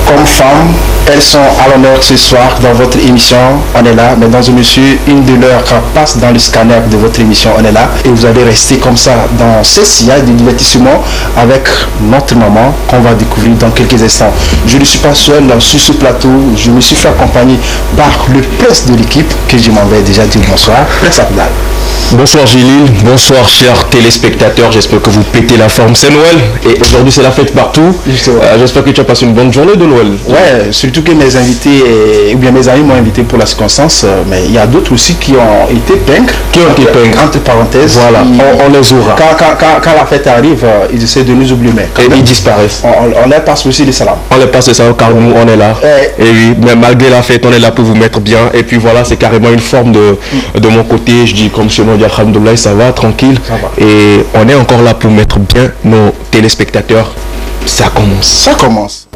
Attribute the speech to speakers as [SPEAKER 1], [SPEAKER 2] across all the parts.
[SPEAKER 1] comme femmes, elles sont à l'honneur ce soir dans votre émission. On est là, mesdames et messieurs, une de leurs passe dans le scanner de votre émission. On est là et vous allez rester comme ça dans ce sillage de divertissement avec notre maman qu'on va découvrir dans quelques instants. Je ne suis pas seul sur ce plateau, je me suis fait accompagner par le prince de l'équipe que je m'en vais déjà dire bonsoir. Prince Abdal.
[SPEAKER 2] Bonsoir Gilles, bonsoir chers téléspectateurs, j'espère que vous pétez la forme, c'est Noël et aujourd'hui c'est la fête partout. J'espère que tu as passé une bonne journée de Noël.
[SPEAKER 1] Ouais, surtout que mes invités, ou bien mes amis m'ont invité pour la circonstance, mais il y a d'autres aussi qui ont été peintres. Entre parenthèses.
[SPEAKER 2] Voilà, on les aura.
[SPEAKER 1] Quand la fête arrive, ils essaient de nous oublier, mais
[SPEAKER 2] ils disparaissent.
[SPEAKER 1] On leur passe aussi les salams.
[SPEAKER 2] On leur passe les salams car nous on est là. Et oui, mais malgré la fête, on est là pour vous mettre bien. Et puis voilà, c'est carrément une forme de mon côté, je dis comme chez moi. Alhamdoulilah, ça va, tranquille.
[SPEAKER 1] Ça va.
[SPEAKER 2] Et on est encore là pour mettre bien nos téléspectateurs. Ça commence.
[SPEAKER 1] Ça commence.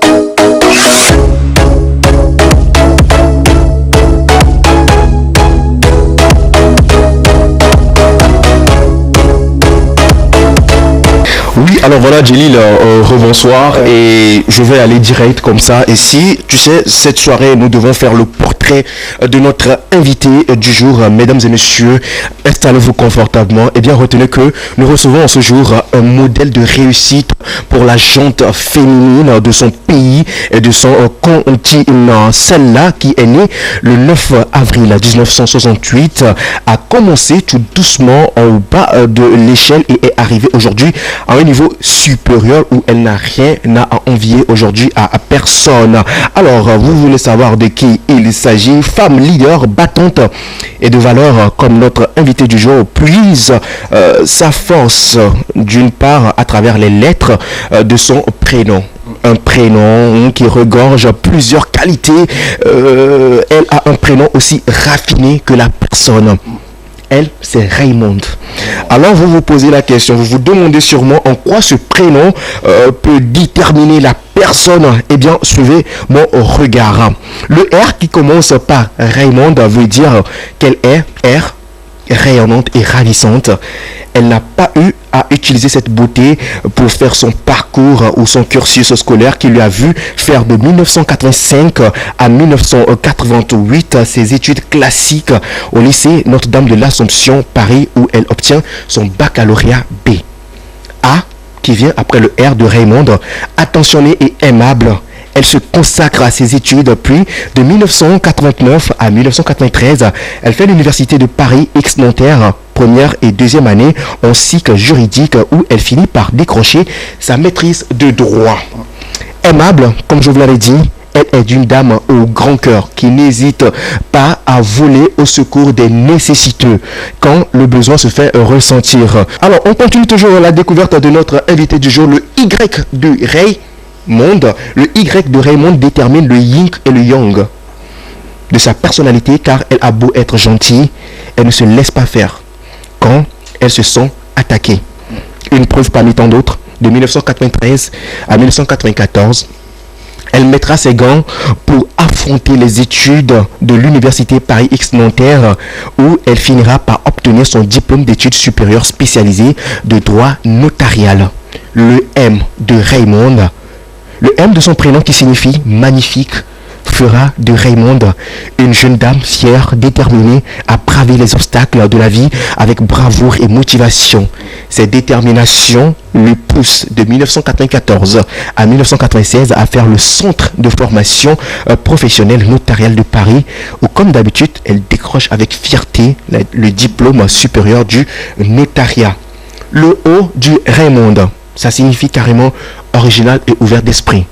[SPEAKER 2] Oui, alors voilà Djelil, rebonsoir et je vais aller direct comme ça. Et si, tu sais, cette soirée, nous devons faire le portrait de notre invité du jour. Mesdames et messieurs, installez-vous confortablement. Et bien, retenez que nous recevons ce jour un modèle de réussite pour la gente féminine de son pays et de son continent. Celle-là qui est née le 9 avril 1968 a commencé tout doucement au bas de l'échelle et est arrivée aujourd'hui à un niveau supérieur où elle n'a rien à envier aujourd'hui à personne. Alors, vous voulez savoir de qui il s'agit? Femme leader, battante et de valeur comme notre invité du jour puise sa force d'une part à travers les lettres de son prénom. Un prénom qui regorge plusieurs qualités. Elle a un prénom aussi raffiné que la personne. Elle, c'est Raymond. Alors, vous vous posez la question, vous vous demandez sûrement en quoi ce prénom peut déterminer la personne. Eh bien, suivez mon regard. Le R qui commence par Raymond veut dire qu'elle est R, rayonnante et ravissante. Elle n'a pas eu à utiliser cette beauté pour faire son parcours ou son cursus scolaire qui lui a vu faire de 1985 à 1988 ses études classiques au lycée Notre-Dame de l'Assomption, Paris, où elle obtient son baccalauréat B. A, qui vient après le R de Raymond, attentionnée et aimable. Elle se consacre à ses études, puis de 1989 à 1993, elle fait l'université de Paris Aix-Nanterre, première et deuxième année en cycle juridique où elle finit par décrocher sa maîtrise de droit. Aimable, comme je vous l'avais dit, elle est d'une dame au grand cœur qui n'hésite pas à voler au secours des nécessiteux quand le besoin se fait ressentir. Alors, on continue toujours la découverte de notre invité du jour, le Y de Raymond. Le Y de Raymond détermine le yin et le yang de sa personnalité car elle a beau être gentille, elle ne se laisse pas faire quand elle se sent attaquée. Une preuve parmi tant d'autres, de 1993 à 1994, elle mettra ses gants pour affronter les études de l'université Paris Aix-Nanterre où elle finira par obtenir son diplôme d'études supérieures spécialisées de droit notarial. Le M de Raymond, le M de son prénom qui signifie magnifique, fera de Raymond une jeune dame fière, déterminée à braver les obstacles de la vie avec bravoure et motivation. Cette détermination lui pousse de 1994 à 1996 à faire le centre de formation professionnelle notariale de Paris où, comme d'habitude, elle décroche avec fierté le diplôme supérieur du notariat. Le O du Raymond, ça signifie carrément original et ouvert d'esprit.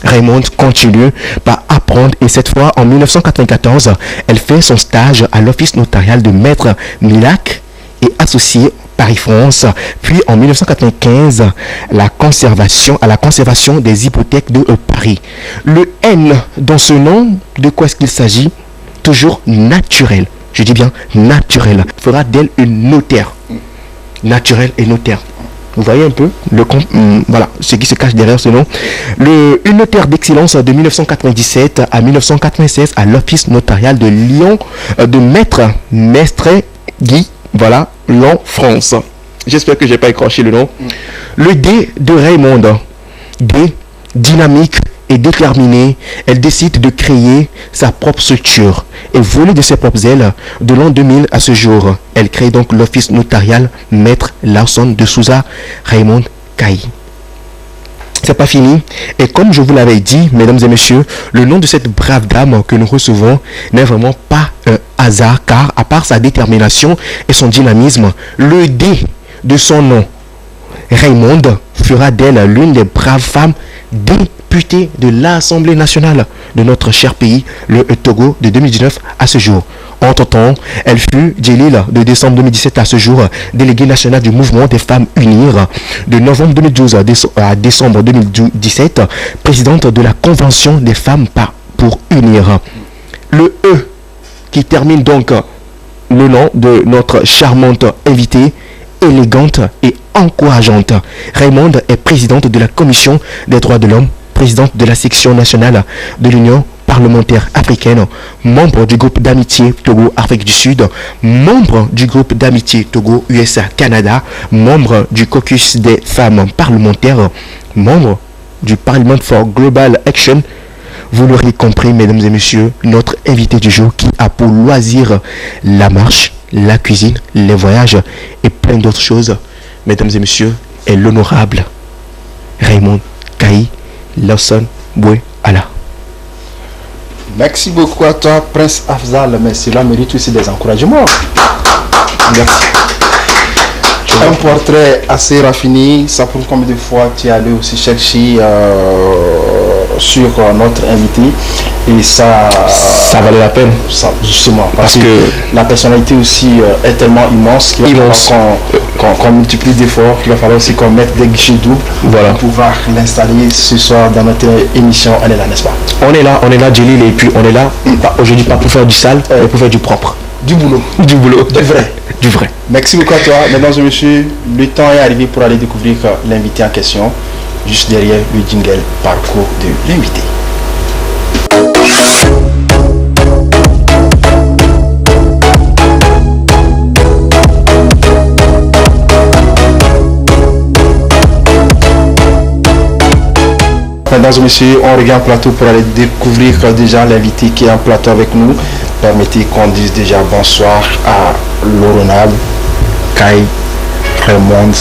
[SPEAKER 2] Raymond continue par apprendre et cette fois en 1994, elle fait son stage à l'office notarial de Maître Milac et associé Paris-France. Puis en 1995, à la conservation des hypothèques de Paris. Le N dans ce nom, de quoi est-ce qu'il s'agit? Toujours naturel. Je dis bien naturel. Fera d'elle une notaire. Naturel et notaire. Vous voyez un peu voilà ce qui se cache derrière ce nom. Une notaire d'excellence de 1997 à 1996 à l'office notarial de Lyon de Maître Mestre Guy, voilà, Lyon, France. J'espère que je n'ai pas écorché le nom. Le D de Raymond. D, dynamique et déterminée, elle décide de créer sa propre structure et voler de ses propres ailes. De l'an 2000 à ce jour, elle crée donc l'office notarial Maître Lawson de Souza Raymond Kaï. C'est pas fini. Et comme je vous l'avais dit, mesdames et messieurs, le nom de cette brave dame que nous recevons n'est vraiment pas un hasard, car à part sa détermination et son dynamisme, le D de son nom, Raymond, fera d'elle l'une des braves femmes députées de l'Assemblée nationale de notre cher pays, le Togo, de 2019 à ce jour. Entre-temps, elle fut, Djelil, de décembre 2017 à ce jour, déléguée nationale du mouvement des femmes unir. De novembre 2012 à décembre 2017, présidente de la Convention des femmes pour unir. Le E, qui termine donc le nom de notre charmante invitée, élégante et encourageante. Raymond est présidente de la Commission des droits de l'homme, présidente de la section nationale de l'Union parlementaire africaine, membre du groupe d'amitié Togo-Afrique du Sud, membre du groupe d'amitié Togo-USA-Canada, membre du caucus des femmes parlementaires, membre du Parliament for Global Action. Vous l'aurez compris, mesdames et messieurs, notre invité du jour qui a pour loisir la marche, la cuisine, les voyages et plein d'autres choses, mesdames et messieurs, est l'honorable Raymond Kaï Lawson Boué Allah.
[SPEAKER 1] Merci beaucoup à toi, Prince Afzal, mais cela mérite aussi des encouragements. Merci. Un portrait assez raffiné, ça prouve combien de fois tu es allé aussi chercher sur notre invité et ça
[SPEAKER 2] valait la peine.
[SPEAKER 1] Ça, justement, parce que la personnalité aussi est tellement immense qu'il va falloir qu'on multiplie d'efforts, qu'il va falloir aussi qu'on mette des guichets doubles pour pouvoir l'installer ce soir dans notre émission. On est là, n'est-ce pas?
[SPEAKER 2] On est là, Djelil, et puis on est là aujourd'hui pas pour faire du sale, mais pour faire du propre.
[SPEAKER 1] Du boulot.
[SPEAKER 2] Du boulot.
[SPEAKER 1] Du vrai.
[SPEAKER 2] Du vrai.
[SPEAKER 1] Merci beaucoup à toi. Mesdames et messieurs, le temps est arrivé pour aller découvrir l'invité en question, juste derrière le jingle parcours de l'invité. Mesdames et messieurs, on regarde le plateau pour aller découvrir déjà l'invité qui est en plateau avec nous. Permettez qu'on dise déjà bonsoir à l'honorable Kaï Raymond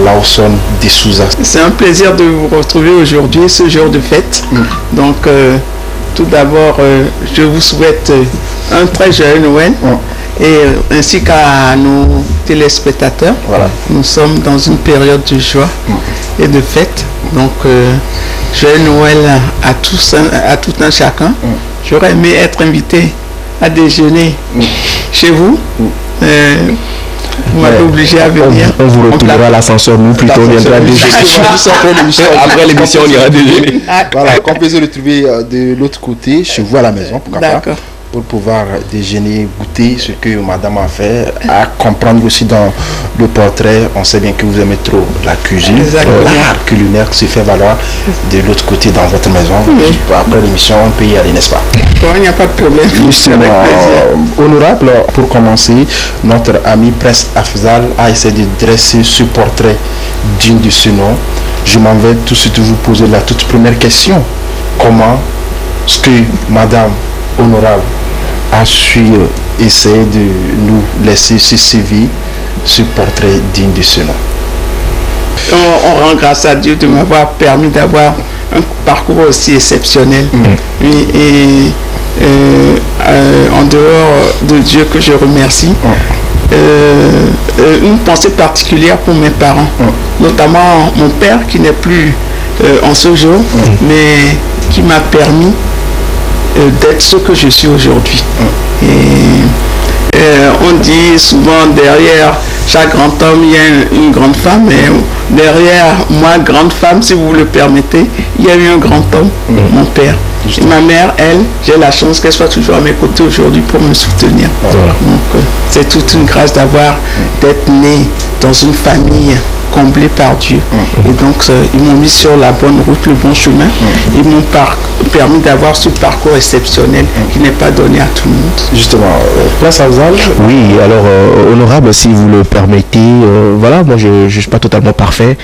[SPEAKER 1] Lawson de Souza.
[SPEAKER 3] C'est un plaisir de vous retrouver aujourd'hui, ce jour de fête. Donc, tout d'abord, je vous souhaite un très joyeux Noël. Et ainsi qu'à nos téléspectateurs.
[SPEAKER 1] Voilà.
[SPEAKER 3] Nous sommes dans une période de joie et de fête. Donc, joyeux Noël à tout un chacun. J'aurais aimé être invité à déjeuner chez vous. Vous m'avez obligé à venir.
[SPEAKER 2] On vous retournera à l'ascenseur, nous plutôt on viendra déjeuner. Après l'émission, on ira déjeuner.
[SPEAKER 1] Voilà, qu'on puisse se retrouver de l'autre côté, chez vous à la maison, pourquoi pas, pour pouvoir déjeuner, goûter ce que madame a fait, à comprendre aussi dans le portrait. On sait bien que vous aimez trop la cuisine, l'art culinaire qui se fait valoir de l'autre côté dans votre maison. Après l'émission, on peut y aller, n'est-ce pas?
[SPEAKER 3] Il n'y a pas de problème.
[SPEAKER 1] Justement, honorable, pour commencer, notre ami Prince Afzal a essayé de dresser ce portrait digne de ce nom. Je m'en vais tout de suite vous poser la toute première question. Comment est-ce que madame honorable a su essayer de nous laisser ce CV, ce portrait digne de ce nom?
[SPEAKER 3] On rend grâce à Dieu de m'avoir permis d'avoir un parcours aussi exceptionnel. Et en dehors de Dieu que je remercie, une pensée particulière pour mes parents, notamment mon père qui n'est plus en ce jour, mais qui m'a permis d'être ce que je suis aujourd'hui. Et on dit souvent derrière chaque grand homme il y a une grande femme, mais derrière moi, grande femme, si vous le permettez, il y a eu un grand homme, mon père. Et ma mère, elle, j'ai la chance qu'elle soit toujours à mes côtés aujourd'hui pour me soutenir. Donc c'est toute une grâce d'être né dans une famille comblée par Dieu. Et donc ils m'ont mis sur la bonne route, le bon chemin. Ils m'ont permis d'avoir ce parcours exceptionnel qui n'est pas donné à tout le monde.
[SPEAKER 1] Justement, Prince Afzal.
[SPEAKER 2] Oui, alors honorable, si vous le permettez, permettez, voilà, moi je ne suis pas totalement parfait.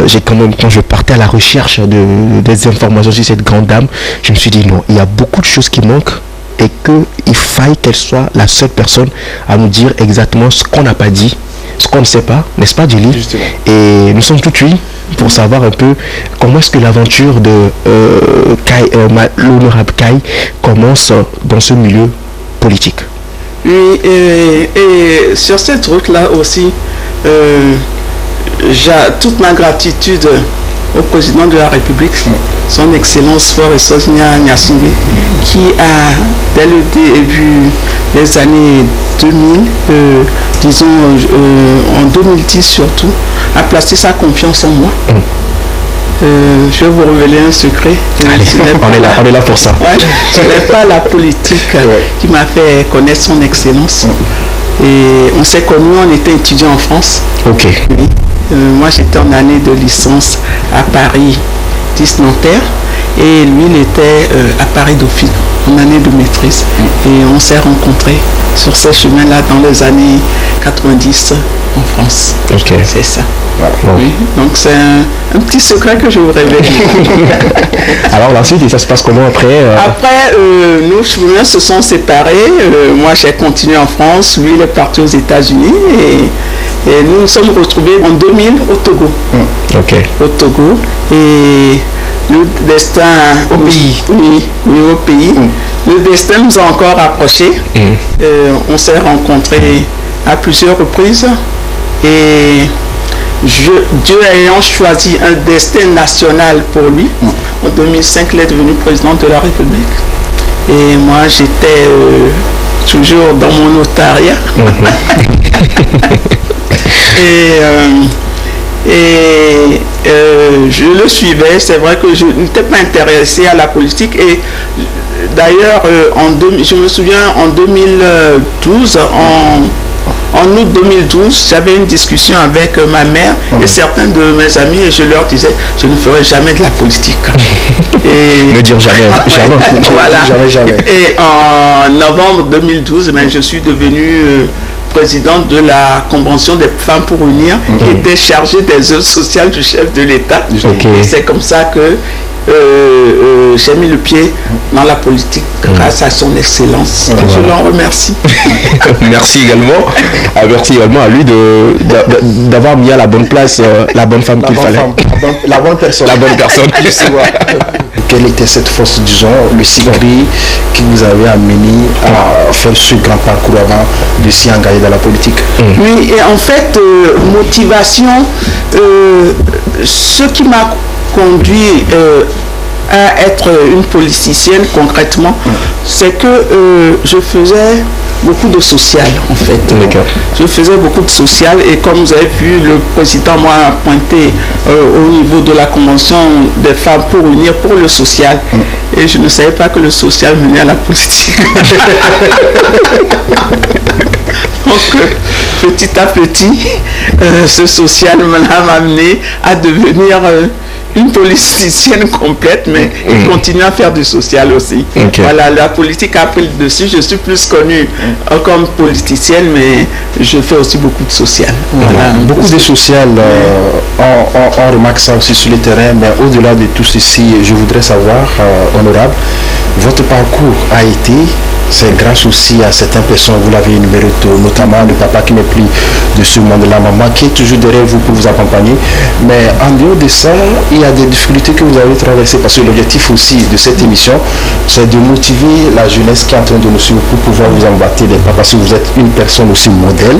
[SPEAKER 2] J'ai quand même, quand je partais à la recherche des informations sur cette grande dame, je me suis dit non, il y a beaucoup de choses qui manquent et qu'il faille qu'elle soit la seule personne à nous dire exactement ce qu'on n'a pas dit, ce qu'on ne sait pas, n'est-ce pas, Djily?
[SPEAKER 1] Justement.
[SPEAKER 2] Et nous sommes tout oui pour savoir un peu comment est-ce que l'aventure de l'honorable Kai commence dans ce milieu politique.
[SPEAKER 3] Oui, et sur cette route-là aussi, j'ai toute ma gratitude au président de la République, son Excellence Faure Essonia Gnassingbé, qui a, dès le début des années 2000, disons en 2010 surtout, a placé sa confiance en moi. Je vais vous révéler un secret.
[SPEAKER 2] Allez, on est là pour ça.
[SPEAKER 3] Ouais, ce n'est pas la politique qui m'a fait connaître son excellence. Et on s'est connus, on était étudiants en France.
[SPEAKER 2] Ok.
[SPEAKER 3] Oui. Moi j'étais en année de licence à Paris 10 Nanterre et lui il était à Paris Dauphine en année de maîtrise. Et on s'est rencontrés sur ces chemins-là dans les années 90 en France.
[SPEAKER 2] Ok.
[SPEAKER 3] C'est ça.
[SPEAKER 2] Voilà.
[SPEAKER 3] Oui. Donc c'est un petit secret que je vous révèle.
[SPEAKER 2] Alors la suite, ça se passe comment après
[SPEAKER 3] Après, nos chemins se sont séparés. Moi j'ai continué en France, lui il est parti aux États-Unis et nous nous sommes retrouvés en 2000 au Togo.
[SPEAKER 2] Ok.
[SPEAKER 3] Au Togo. Et le destin...
[SPEAKER 1] Au pays.
[SPEAKER 3] Oui, au pays. Le destin nous a encore rapprochés. On s'est rencontrés à plusieurs reprises. Et Dieu ayant choisi un destin national pour lui, en 2005, il est devenu président de la République. Et moi, j'étais toujours dans mon notariat. Et je le suivais. C'est vrai que je n'étais pas intéressé à la politique. Et d'ailleurs, je me souviens, en 2012, en août 2012, j'avais une discussion avec ma mère et certains de mes amis et je leur disais, je ne ferai jamais de la politique. Et
[SPEAKER 2] ne dire jamais, jamais.
[SPEAKER 3] Voilà.
[SPEAKER 2] Jamais.
[SPEAKER 3] Et en novembre 2012, je suis devenu président de la Convention des femmes pour unir, qui était chargée des œuvres sociales du chef de l'État. Et c'est comme ça que j'ai mis le pied dans la politique grâce à son excellence. Je l'en remercie.
[SPEAKER 2] Merci également à lui d'avoir mis à la bonne place la bonne femme qu'il fallait.
[SPEAKER 1] La bonne personne.
[SPEAKER 2] La bonne personne.
[SPEAKER 1] Quelle était cette force, disons, le secret qui vous avait amené à faire ce grand parcours avant de s'y engager dans la politique?
[SPEAKER 3] Oui, et en fait, motivation, ce qui m'a conduit à être une politicienne concrètement, c'est que je faisais beaucoup de social en fait. Je faisais beaucoup de social et comme vous avez vu, le président m'a pointé au niveau de la convention des femmes pour unir pour le social et je ne savais pas que le social menait à la politique. Donc petit à petit, ce social m'a amené à devenir une politicienne complète, mais il continue à faire du social aussi. Voilà, la politique a pris le dessus. Je suis plus connue comme politicienne, mais je fais aussi beaucoup de social.
[SPEAKER 1] Voilà. Beaucoup de social, on remarque ça aussi sur le terrain, mais au-delà de tout ceci, je voudrais savoir, honorable, votre parcours a été, c'est grâce aussi à certaines personnes, vous l'avez énuméré, notamment le papa qui n'est plus de ce monde, la maman qui est toujours derrière vous pour vous accompagner. Mais en dehors de ça, il y a des difficultés que vous avez traversées parce que l'objectif aussi de cette émission, c'est de motiver la jeunesse qui est en train de nous suivre pour pouvoir vous emboîter des pas parce que vous êtes une personne aussi modèle.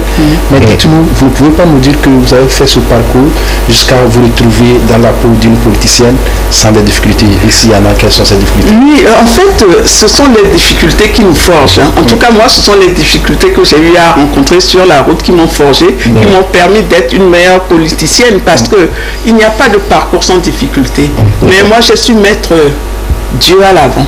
[SPEAKER 1] Mais dites-nous, vous ne pouvez pas nous dire que vous avez fait ce parcours jusqu'à vous retrouver dans la peau d'une politicienne sans des difficultés. Et s'il y en a, quelles sont ces difficultés?
[SPEAKER 3] Oui, en fait, ce sont les difficultés qui nous forgent. En tout cas, moi, ce sont les difficultés que j'ai eu à rencontrer sur la route qui m'ont forgé, qui m'ont permis d'être une meilleure politicienne parce que il n'y a pas de parcours sans difficulté. Mais moi, je suis mettre Dieu à l'avant.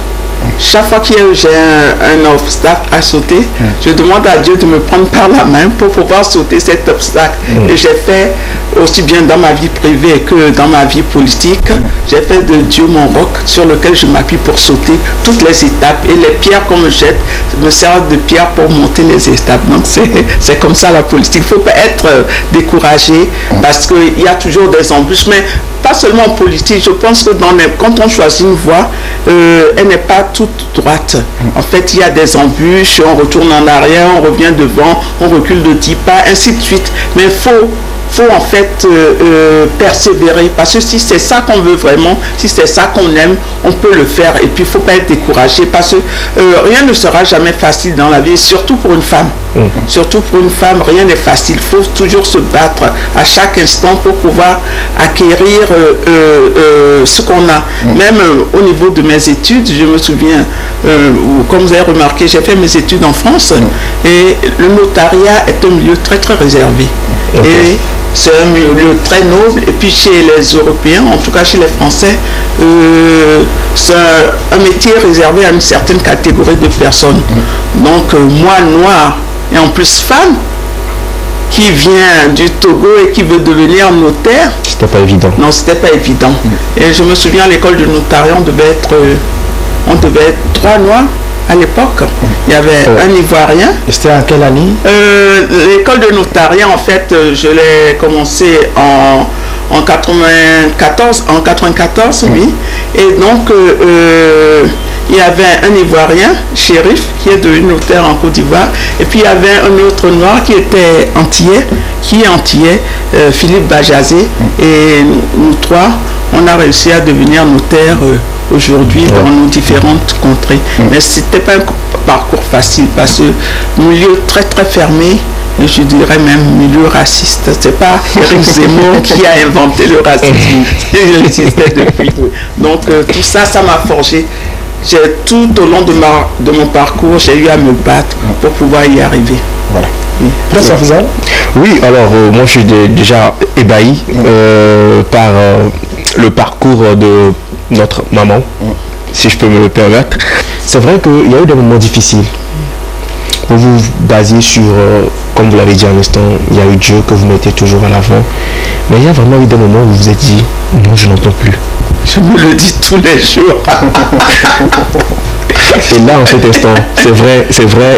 [SPEAKER 3] Chaque fois que j'ai un obstacle à sauter, je demande à Dieu de me prendre par la main pour pouvoir sauter cet obstacle. Et j'ai fait aussi bien dans ma vie privée que dans ma vie politique, j'ai fait de Dieu mon roc sur lequel je m'appuie pour sauter toutes les étapes. Et les pierres qu'on me jette me servent de pierres pour monter les étapes. Donc c'est comme ça la politique. Il ne faut pas être découragé parce qu'il y a toujours des embûches. Mais pas seulement en politique, je pense que quand on choisit une voie, elle n'est pas toute droite. En fait, il y a des embûches, on retourne en arrière, on revient devant, on recule de 10 pas, ainsi de suite. Mais il faut en fait persévérer, parce que si c'est ça qu'on veut vraiment, si c'est ça qu'on aime, on peut le faire. Et puis il ne faut pas être découragé, parce que rien ne sera jamais facile dans la vie, surtout pour une femme. Surtout pour une femme, rien n'est facile. Il faut toujours se battre à chaque instant pour pouvoir acquérir ce qu'on a. Même au niveau de mes études, je me souviens, comme vous avez remarqué, j'ai fait mes études en France et le notariat est un milieu très très réservé. Et c'est un milieu très noble. Et puis chez les Européens, en tout cas chez les Français, c'est un métier réservé à une certaine catégorie de personnes. Donc moi, noir, et en plus femme, qui vient du Togo et qui veut devenir notaire.
[SPEAKER 2] C'était pas évident.
[SPEAKER 3] Non, c'était pas évident. Et je me souviens à l'école de notariat, on devait être 3 noirs à l'époque. Il y avait un Ivoirien.
[SPEAKER 1] C'était en quelle année?
[SPEAKER 3] L'école de notariat, en fait, je l'ai commencé en 94, oui. Et donc, il y avait un Ivoirien, Chérif, qui est devenu notaire en Côte d'Ivoire. Et puis, il y avait un autre noir qui était antillais, Philippe Bajazé. Et nous trois, on a réussi à devenir notaire aujourd'hui dans nos différentes contrées. Mais ce n'était pas un parcours facile, parce que milieu très très fermé, et je dirais même milieu raciste. C'est pas Éric Zemmour qui a inventé le racisme, il existait depuis. Donc tout ça, ça m'a forgé. Tout au long de mon parcours, j'ai eu à me battre pour pouvoir y arriver.
[SPEAKER 1] Voilà. Professeur Fizal?
[SPEAKER 2] Oui, alors moi je suis déjà ébahi par le parcours de notre maman, si je peux me le permettre. C'est vrai qu'il y a eu des moments difficiles. Vous vous basez sur, comme vous l'avez dit à l'instant, il y a eu Dieu que vous mettez toujours à l'avant. Mais il y a vraiment eu des moments où vous vous êtes dit, non, je n'entends plus.
[SPEAKER 3] Je me le dis tous les jours.
[SPEAKER 2] Et là, en cet instant, c'est vrai,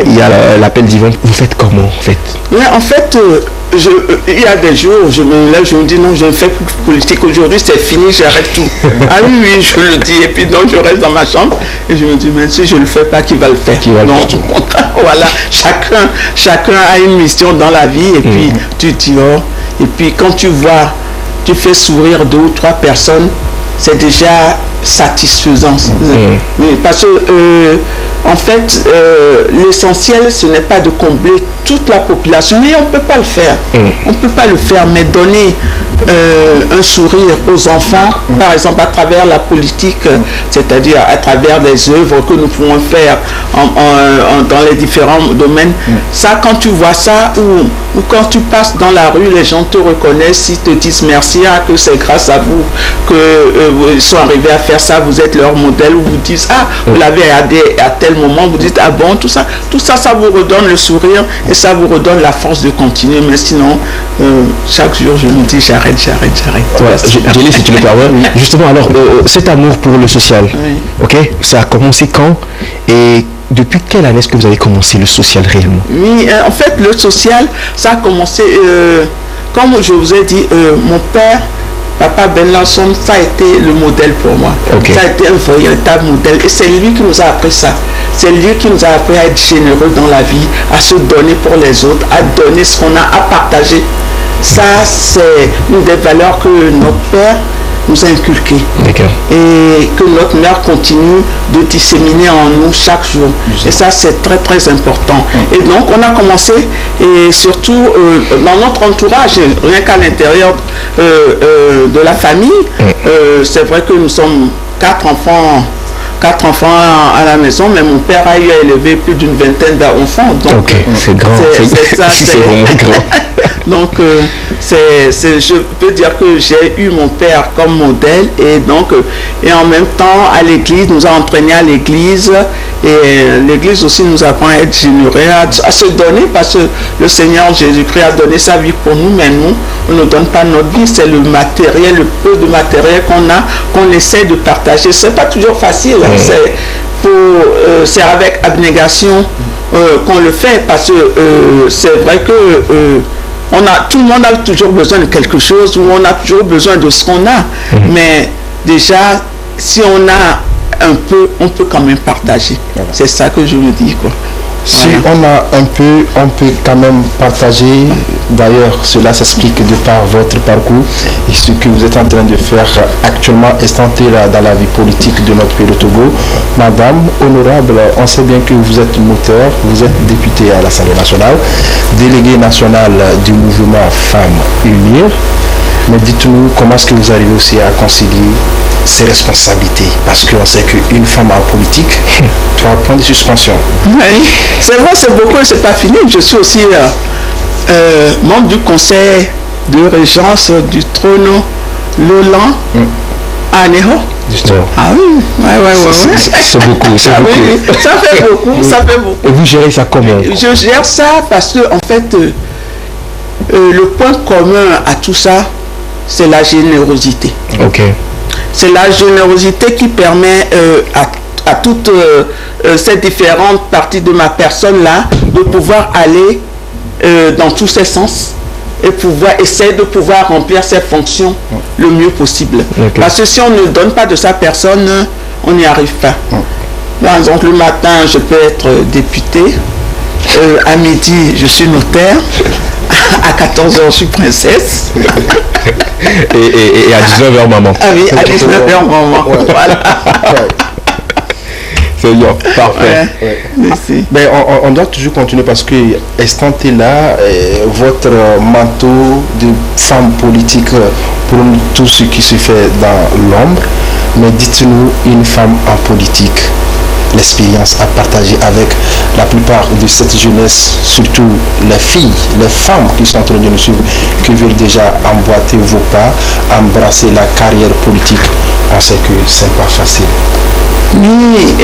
[SPEAKER 2] il y a l'appel divin. Vous faites comment, en fait?
[SPEAKER 3] Mais en fait, il y a des jours où je me lève, je me dis non, je ne fais plus de politique. Aujourd'hui, c'est fini, j'arrête tout. Ah oui, je le dis. Et puis donc, je reste dans ma chambre et je me dis, mais si je ne le fais pas, qui va le faire? Voilà, chacun a une mission dans la vie. Et puis, tu dis, oh. Et puis, quand tu vois, tu fais sourire 2 ou 3 personnes, c'est déjà satisfaisant. Parce que en fait, l'essentiel, ce n'est pas de combler toute la population, mais on ne peut pas le faire. On ne peut pas le faire, mais donner un sourire aux enfants, par exemple à travers la politique, c'est-à-dire à travers des œuvres que nous pouvons faire dans les différents domaines. Ça, quand tu vois ça, ou quand tu passes dans la rue, les gens te reconnaissent, ils te disent merci, que c'est grâce à vous qu'ils sont arrivés à faire ça, vous êtes leur modèle, ou vous dites, vous l'avez aidé à tel moment, vous dites, bon, tout ça, ça vous redonne le sourire et ça vous redonne la force de continuer. Mais sinon, chaque jour, je me dis, j'arrête.
[SPEAKER 2] Jelly, si tu le permets. Justement, alors, cet amour pour le social, ok, ça a commencé quand et depuis quelle année est-ce que vous avez commencé le social réellement? Oui,
[SPEAKER 3] en fait, le social, ça a commencé, comme je vous ai dit, mon père, Papa Ben Lanson, ça a été le modèle pour moi. Ça a été un véritable modèle. Et c'est lui qui nous a appris ça. C'est lui qui nous a appris à être généreux dans la vie, à se donner pour les autres, à donner ce qu'on a à partager. Ça, c'est une des valeurs que notre père nous a inculquées. Et que notre mère continue de disséminer en nous chaque jour. Et ça, c'est très très important. Et donc, on a commencé, et surtout dans notre entourage, rien qu'à l'intérieur de la famille, c'est vrai que nous sommes 4 enfants à la maison, mais mon père a eu à élever plus d'une vingtaine d'enfants. Donc,
[SPEAKER 2] c'est grand.
[SPEAKER 3] C'est ça.
[SPEAKER 2] C'est vraiment grand.
[SPEAKER 3] Donc, je peux dire que j'ai eu mon père comme modèle et donc, et en même temps, à l'église, nous a entraînés à l'église et l'église aussi nous apprend à être généreux, à se donner parce que le Seigneur Jésus-Christ a donné sa vie pour nous, mais nous, on ne donne pas notre vie, c'est le matériel, le peu de matériel qu'on a, qu'on essaie de partager. C'est pas toujours facile, hein, c'est avec abnégation qu'on le fait parce que c'est vrai que tout le monde a toujours besoin de quelque chose ou on a toujours besoin de ce qu'on a, mais déjà si on a un peu, on peut quand même partager. Voilà. C'est ça que je veux dire, quoi.
[SPEAKER 1] Si on a un peu, on peut quand même partager. D'ailleurs, cela s'explique de par votre parcours et ce que vous êtes en train de faire actuellement instanté dans la vie politique de notre pays de Togo. Madame honorable, on sait bien que vous êtes moteur, vous êtes députée à l'Assemblée nationale, déléguée nationale du mouvement Femmes Unir. Mais dites-nous, comment est-ce que vous arrivez aussi à concilier ces responsabilités? Parce qu'on sait qu'une femme en politique doit prendre des suspensions.
[SPEAKER 3] Oui, c'est vrai, c'est beaucoup et c'est pas fini. Je suis aussi membre du conseil de régence du trône Lolan à Ného. Ah oui,
[SPEAKER 2] c'est beaucoup, c'est beaucoup.
[SPEAKER 3] Oui, ça fait beaucoup, ça fait beaucoup.
[SPEAKER 2] Et vous gérez ça comment?
[SPEAKER 3] Je gère ça parce que en fait, le point commun à tout ça, c'est la générosité.
[SPEAKER 2] Ok.
[SPEAKER 3] C'est la générosité qui permet à toutes ces différentes parties de ma personne-là de pouvoir aller dans tous ces sens et essayer de pouvoir remplir ses fonctions le mieux possible. Okay. Parce que si on ne donne pas de sa personne, on n'y arrive pas. Par exemple, le matin, je peux être député. À midi, je suis notaire. À 14h, je suis princesse.
[SPEAKER 2] Et à 19h, maman.
[SPEAKER 3] Ah oui, à 19h, maman. Voilà.
[SPEAKER 2] C'est bien, parfait.
[SPEAKER 1] Mais on doit toujours continuer parce que instanté là, votre manteau de femme politique pour tout ce qui se fait dans l'ombre. Mais dites-nous, une femme en politique, l'expérience à partager avec la plupart de cette jeunesse, surtout les filles, les femmes qui sont en train de nous suivre, qui veulent déjà emboîter vos pas, embrasser la carrière politique. On sait que c'est pas facile.
[SPEAKER 3] Oui,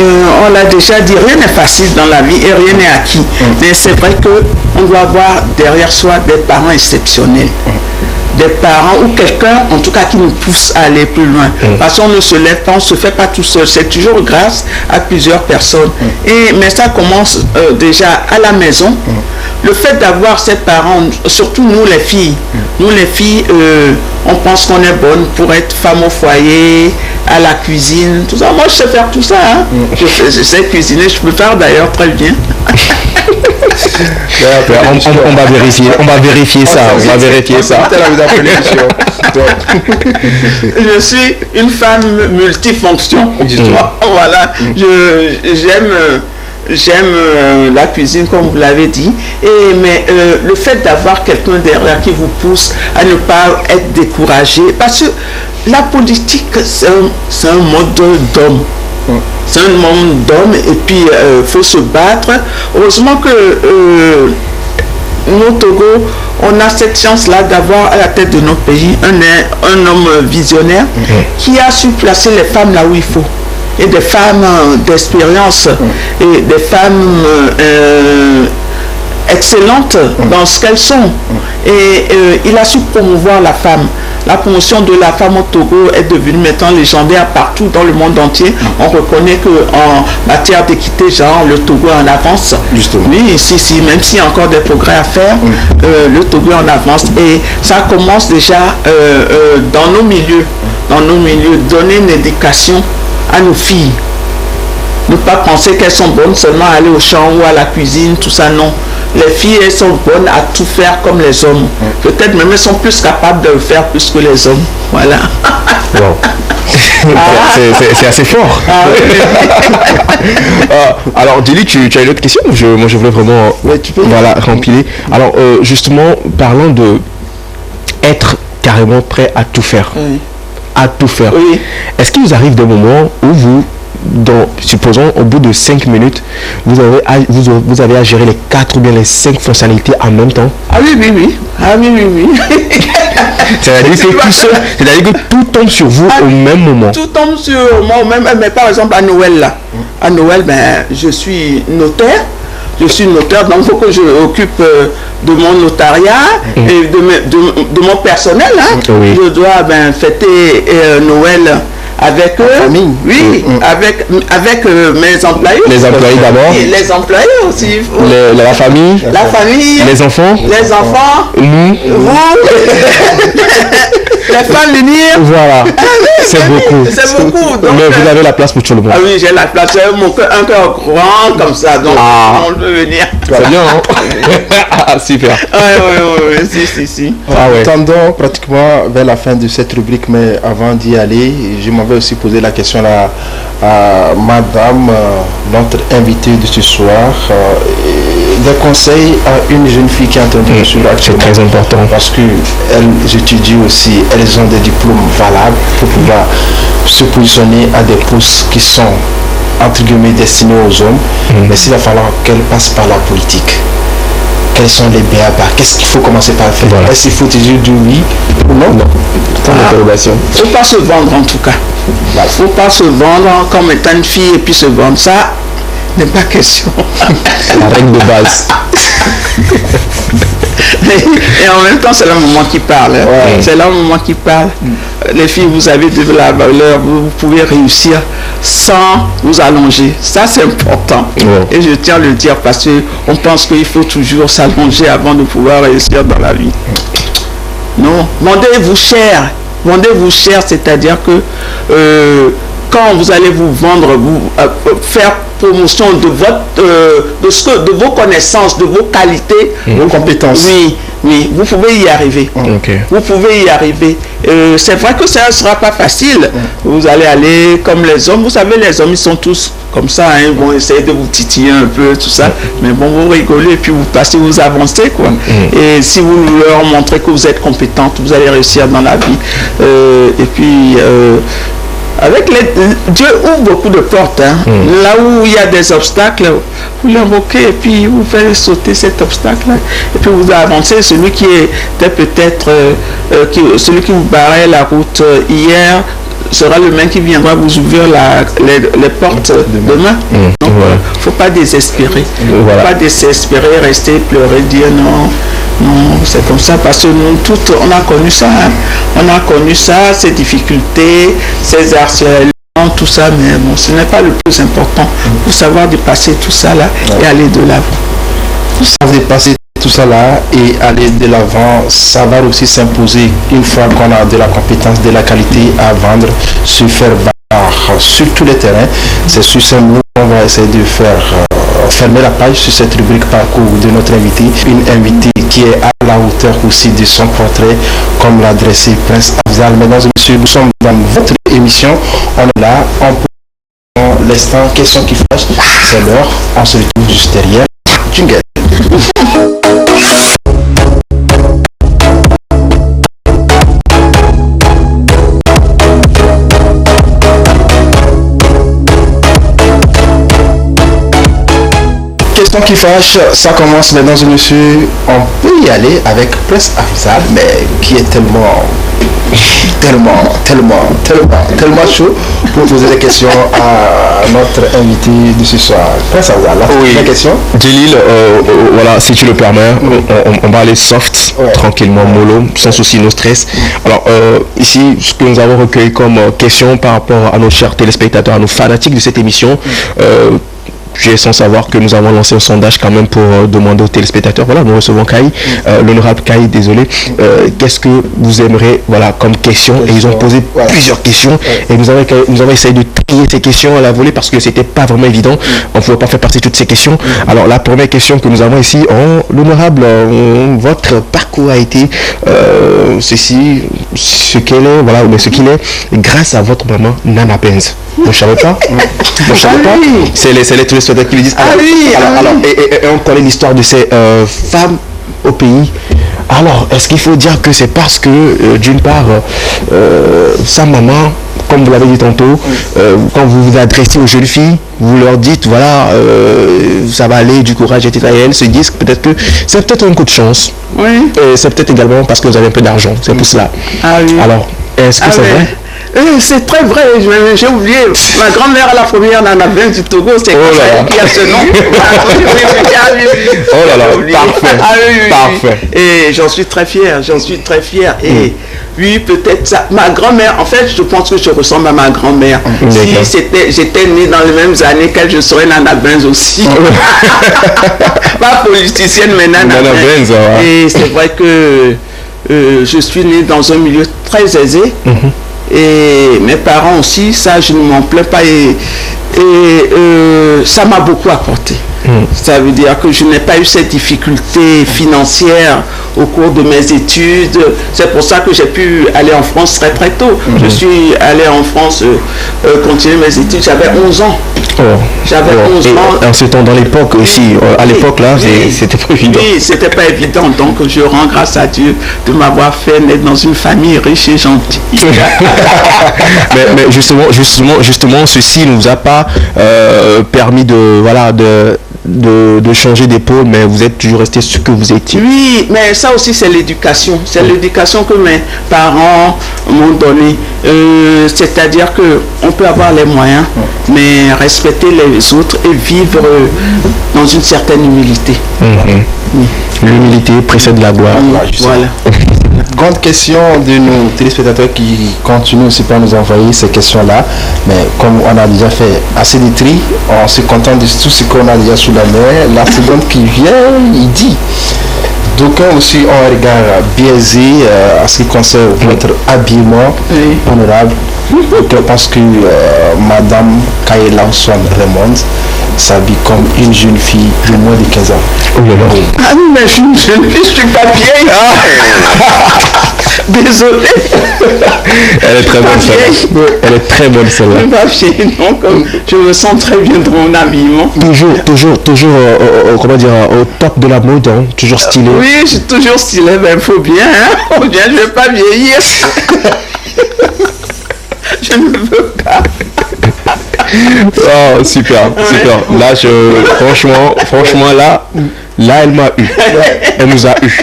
[SPEAKER 3] on l'a déjà dit, rien n'est facile dans la vie et rien n'est acquis. Mais c'est vrai qu'on doit avoir derrière soi des parents exceptionnels. Des parents ou quelqu'un en tout cas qui nous pousse à aller plus loin. Parce qu'on ne se lève pas, on ne se fait pas tout seul. C'est toujours grâce à plusieurs personnes. Mais ça commence déjà à la maison. Le fait d'avoir ces parents, surtout nous les filles, on pense qu'on est bonne pour être femme au foyer, à la cuisine, tout ça. Moi je sais faire tout ça. Hein. Je sais cuisiner, je peux faire d'ailleurs très bien.
[SPEAKER 2] On va vérifier ça.
[SPEAKER 3] Je suis une femme multifonction. Voilà. J'aime la cuisine comme vous l'avez dit. Mais le fait d'avoir quelqu'un derrière qui vous pousse à ne pas être découragé, parce que la politique c'est un mode d'homme. C'est un monde d'hommes et puis faut se battre. Heureusement que nous, au Togo, on a cette chance-là d'avoir à la tête de notre pays un homme visionnaire qui a su placer les femmes là où il faut. Et des femmes d'expérience et des femmes excellentes dans ce qu'elles sont. Et il a su promouvoir la femme. La promotion de la femme au Togo est devenue maintenant légendaire partout dans le monde entier. On reconnaît qu'en matière d'équité genre, le Togo est en avance.
[SPEAKER 1] Justement.
[SPEAKER 3] Oui, si, même s'il y a encore des progrès à faire, le Togo est en avance. Et ça commence déjà dans nos milieux, donner une éducation à nos filles. Ne pas penser qu'elles sont bonnes seulement à aller au champ ou à la cuisine, tout ça, non. Les filles, elles sont bonnes à tout faire comme les hommes. Peut-être même elles sont plus capables de le faire plus que les hommes. Voilà.
[SPEAKER 2] Wow. C'est assez fort. Alors, Dili, tu as une autre question? Moi, je voulais vraiment remplir. Alors, justement, parlant de être carrément prêt à tout faire. À tout faire.
[SPEAKER 3] Oui.
[SPEAKER 2] Est-ce qu'il vous arrive des moments où vous donc, supposons, au bout de 5 minutes, vous avez à gérer les 4 ou bien les 5 fonctionnalités en même temps.
[SPEAKER 3] Ah oui, oui, oui. Ah oui, oui, oui.
[SPEAKER 2] C'est-à-dire que tout tombe sur vous au même moment.
[SPEAKER 3] Tout tombe sur moi au même. Mais par exemple, à Noël, là. À Noël, ben, je suis notaire. Je suis notaire, donc il faut que je m'occupe de mon notariat et de mon personnel. Hein.
[SPEAKER 2] Oui.
[SPEAKER 3] Je dois fêter Noël avec eux. Oui, avec mes employés.
[SPEAKER 2] Les employés d'abord.
[SPEAKER 3] Les employés aussi.
[SPEAKER 2] La famille.
[SPEAKER 3] La famille.
[SPEAKER 2] Les enfants.
[SPEAKER 3] Les enfants.
[SPEAKER 2] Nous.
[SPEAKER 3] Vous. Les femmes venir.
[SPEAKER 2] Voilà. C'est beaucoup.
[SPEAKER 3] C'est beaucoup. Donc,
[SPEAKER 2] mais vous avez la place pour tout le monde.
[SPEAKER 3] Ah oui, j'ai la place. J'ai un cœur grand comme ça. Donc, on peut venir.
[SPEAKER 2] C'est bien, hein? Super.
[SPEAKER 3] Oui, si.
[SPEAKER 1] Tendons pratiquement vers la fin de cette rubrique, mais avant d'y aller, je m'avais aussi posé la question à madame, notre invitée de ce soir. Des conseils à une jeune fille qui est en train de suivre actuellement.
[SPEAKER 2] C'est très important.
[SPEAKER 1] Parce qu'elles étudient aussi, elles ont des diplômes valables pour pouvoir se positionner à des postes qui sont entre guillemets destinés aux hommes. Mais s'il va falloir qu'elles passent par la politique. Quels sont les b.a.-ba? Qu'est-ce qu'il faut commencer par faire? Est-ce qu'il faut dire du oui ou non?
[SPEAKER 3] Il ne faut pas se vendre en tout cas. Il ne faut pas se vendre comme étant une fille et puis se vendre. Ça n'est pas question.
[SPEAKER 2] La règle de base.
[SPEAKER 3] Et en même temps, c'est le moment qui parle. C'est le moment qui parle. Les filles, vous avez de la valeur, vous pouvez réussir sans vous allonger. Ça, c'est important. Et je tiens à le dire parce qu'on pense qu'il faut toujours s'allonger avant de pouvoir réussir dans la vie. Non, vendez-vous cher. Vendez-vous cher, c'est-à-dire que quand vous allez vous vendre, vous faire promotion de de vos connaissances, de vos qualités,
[SPEAKER 1] vos compétences.
[SPEAKER 3] Oui, vous pouvez y arriver. Vous pouvez y arriver. C'est vrai que ça ne sera pas facile. Vous allez aller comme les hommes. Vous savez, les hommes, ils sont tous comme ça. Hein, ils vont essayer de vous titiller un peu, tout ça. Mais bon, vous rigolez et puis vous passez, vous avancez, quoi. Et si vous leur montrez que vous êtes compétente, vous allez réussir dans la vie. Et puis... Dieu ouvre beaucoup de portes. Hein. Là où il y a des obstacles, vous l'invoquez et puis vous faites sauter cet obstacle-là. Et puis vous avancez. Celui qui était peut-être, celui qui vous barrait la route hier, sera le même qui viendra vous ouvrir les portes demain. Donc, il ne faut pas désespérer. Il ne faut pas désespérer, rester, pleurer, dire non. Non, c'est comme ça parce que nous toutes, on a connu ça. Hein. On a connu ça, ces difficultés, ces harcèlements, tout ça, mais bon, ce n'est pas le plus important. Il faut savoir dépasser tout ça là et aller de l'avant.
[SPEAKER 1] Il faut dépasser tout ça là et aller de l'avant, ça va aussi s'imposer une fois qu'on a de la compétence, de la qualité à vendre, se faire valoir sur tous les terrains. C'est sur ce mot qu'on va essayer de faire fermer la page sur cette rubrique parcours de notre invité, une invitée qui est à la hauteur aussi de son portrait, comme l'a dressé Prince Afzal. Mesdames et messieurs, nous sommes dans votre émission, on est là, on peut l'instant question qui fâche, c'est l'heure, on se retrouve juste derrière. Jingle. Question qui fâche, ça commence, mesdames et messieurs. On peut y aller avec Prince Afzal, mais qui est tellement chaud pour poser des questions à notre invité de ce soir. Prince Afzal, la question.
[SPEAKER 2] Djelil, voilà, si tu le permets, on va aller soft, tranquillement, mollo, sans souci, no stress. Alors, ici, ce que nous avons recueilli comme question par rapport à nos chers téléspectateurs, à nos fanatiques de cette émission, j'ai sans savoir que nous avons lancé un sondage quand même pour demander aux téléspectateurs. Voilà, nous recevons Kai, l'honorable Kai, désolé. Qu'est-ce que vous aimeriez, voilà, comme question? Et ils ont posé plusieurs questions. Et nous avons essayé de trier ces questions à la volée parce que c'était pas vraiment évident. On ne pouvait pas faire passer toutes ces questions. Alors la première question que nous avons ici, l'honorable, votre parcours a été ceci, ce qu'elle est, voilà, mais ce qu'il est, grâce à votre maman Nana Benz. Vous ne savez pas? Vous ne savez pas? C'est les téléspectateurs qui lui disent. Alors, et on connaît l'histoire de ces femmes au pays Alors, est-ce qu'il faut dire que c'est parce que, d'une part, sa maman, comme vous l'avez dit tantôt, quand vous vous adressez aux jeunes filles, vous leur dites, voilà, ça va aller, du courage, etc. Et elles se disent peut-être que c'est peut-être un coup de chance.
[SPEAKER 3] Oui.
[SPEAKER 2] Et c'est peut-être également parce que vous avez un peu d'argent. C'est pour cela.
[SPEAKER 3] Ah oui.
[SPEAKER 2] Alors, est-ce que c'est vrai?
[SPEAKER 3] C'est très vrai, j'ai oublié. Ma grand-mère, la première Nana Benz du Togo, c'est qui a ce nom.
[SPEAKER 2] Oh là là, parfait. Parfait.
[SPEAKER 3] Et j'en suis très fier, Et oui, peut-être ça. Ma grand-mère, en fait, je pense que je ressemble à ma grand-mère. Si j'étais né dans les mêmes années qu'elle, je serais Nana Benz aussi. Pas politicienne, mais Nana Benz. Et c'est vrai que je suis né dans un milieu très aisé. Et mes parents aussi, ça je ne m'en plains pas, et ça m'a beaucoup apporté. Ça veut dire que je n'ai pas eu cette difficulté financière au cours de mes études. C'est pour ça que j'ai pu aller en France très très tôt. Je suis allé en France continuer mes études, j'avais 11 ans. J'avais 11 ans.
[SPEAKER 2] En ce temps, dans l'époque aussi, à l'époque là, c'était pas évident.
[SPEAKER 3] Oui, c'était pas évident, donc je rends grâce à Dieu de m'avoir fait naître dans une famille riche et gentille.
[SPEAKER 2] mais justement, ceci ne nous a pas permis de changer d'épaule, mais vous êtes toujours resté ce que vous étiez.
[SPEAKER 3] Oui, mais ça aussi c'est l'éducation. C'est l'éducation que mes parents m'ont donnée. C'est-à-dire que on peut avoir les moyens, mais respecter les autres et vivre dans une certaine humilité.
[SPEAKER 2] L'humilité précède la gloire.
[SPEAKER 3] Voilà.
[SPEAKER 1] Grande question de nos téléspectateurs qui continuent aussi par nous envoyer ces questions-là. Mais comme on a déjà fait assez de tri, on se contente de tout ce qu'on a déjà sous la main. La seconde qui vient, il dit: d'aucuns aussi ont un regard biaisé à ce qui concerne votre habillement honorable. Je pense que Madame Kaela Raymond s'habille comme une jeune fille de moins de 15 ans.
[SPEAKER 3] Ah oui, mais je suis une jeune fille, je suis pas vieille. Désolé.
[SPEAKER 2] Elle est très bonne celle-là. Elle est très bonne celle-là.
[SPEAKER 3] Je suis pas vieille, non, comme je me sens très bien dans mon habillement.
[SPEAKER 2] Toujours comment dire, au top de la mode, hein, toujours stylé.
[SPEAKER 3] Oui, je suis toujours stylé, mais il faut bien, je ne vais pas vieillir. Je ne veux pas.
[SPEAKER 2] Oh, super. Là, franchement, là, elle m'a eu. Elle nous a eu.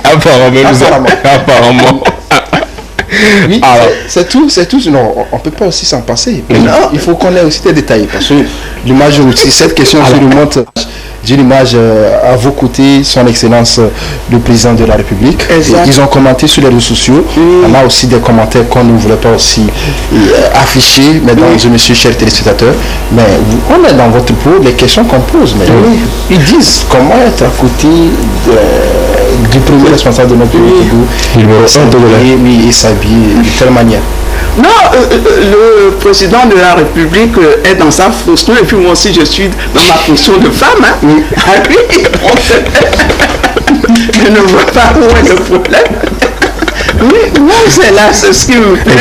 [SPEAKER 2] Apparemment.
[SPEAKER 1] Oui, c'est tout. Non, on ne peut pas aussi s'en passer. Il faut qu'on ait aussi des détails. Parce que l'image aussi, cette question se remonte d'une image à vos côtés, son excellence le président de la République. Ils ont commenté sur les réseaux sociaux. On a aussi des commentaires qu'on ne voulait pas aussi afficher, mesdames et messieurs, chers téléspectateurs. Mais on est dans votre peau, les questions qu'on pose. Mais ils disent comment être à côté du premier responsable de notre pays et s'habiller de telle manière.
[SPEAKER 3] Non, le président de la République est dans sa fonction et puis moi aussi je suis dans ma fonction de femme. Je ne vois pas où est le problème. Oui, non, c'est là, c'est ce qui me plaît.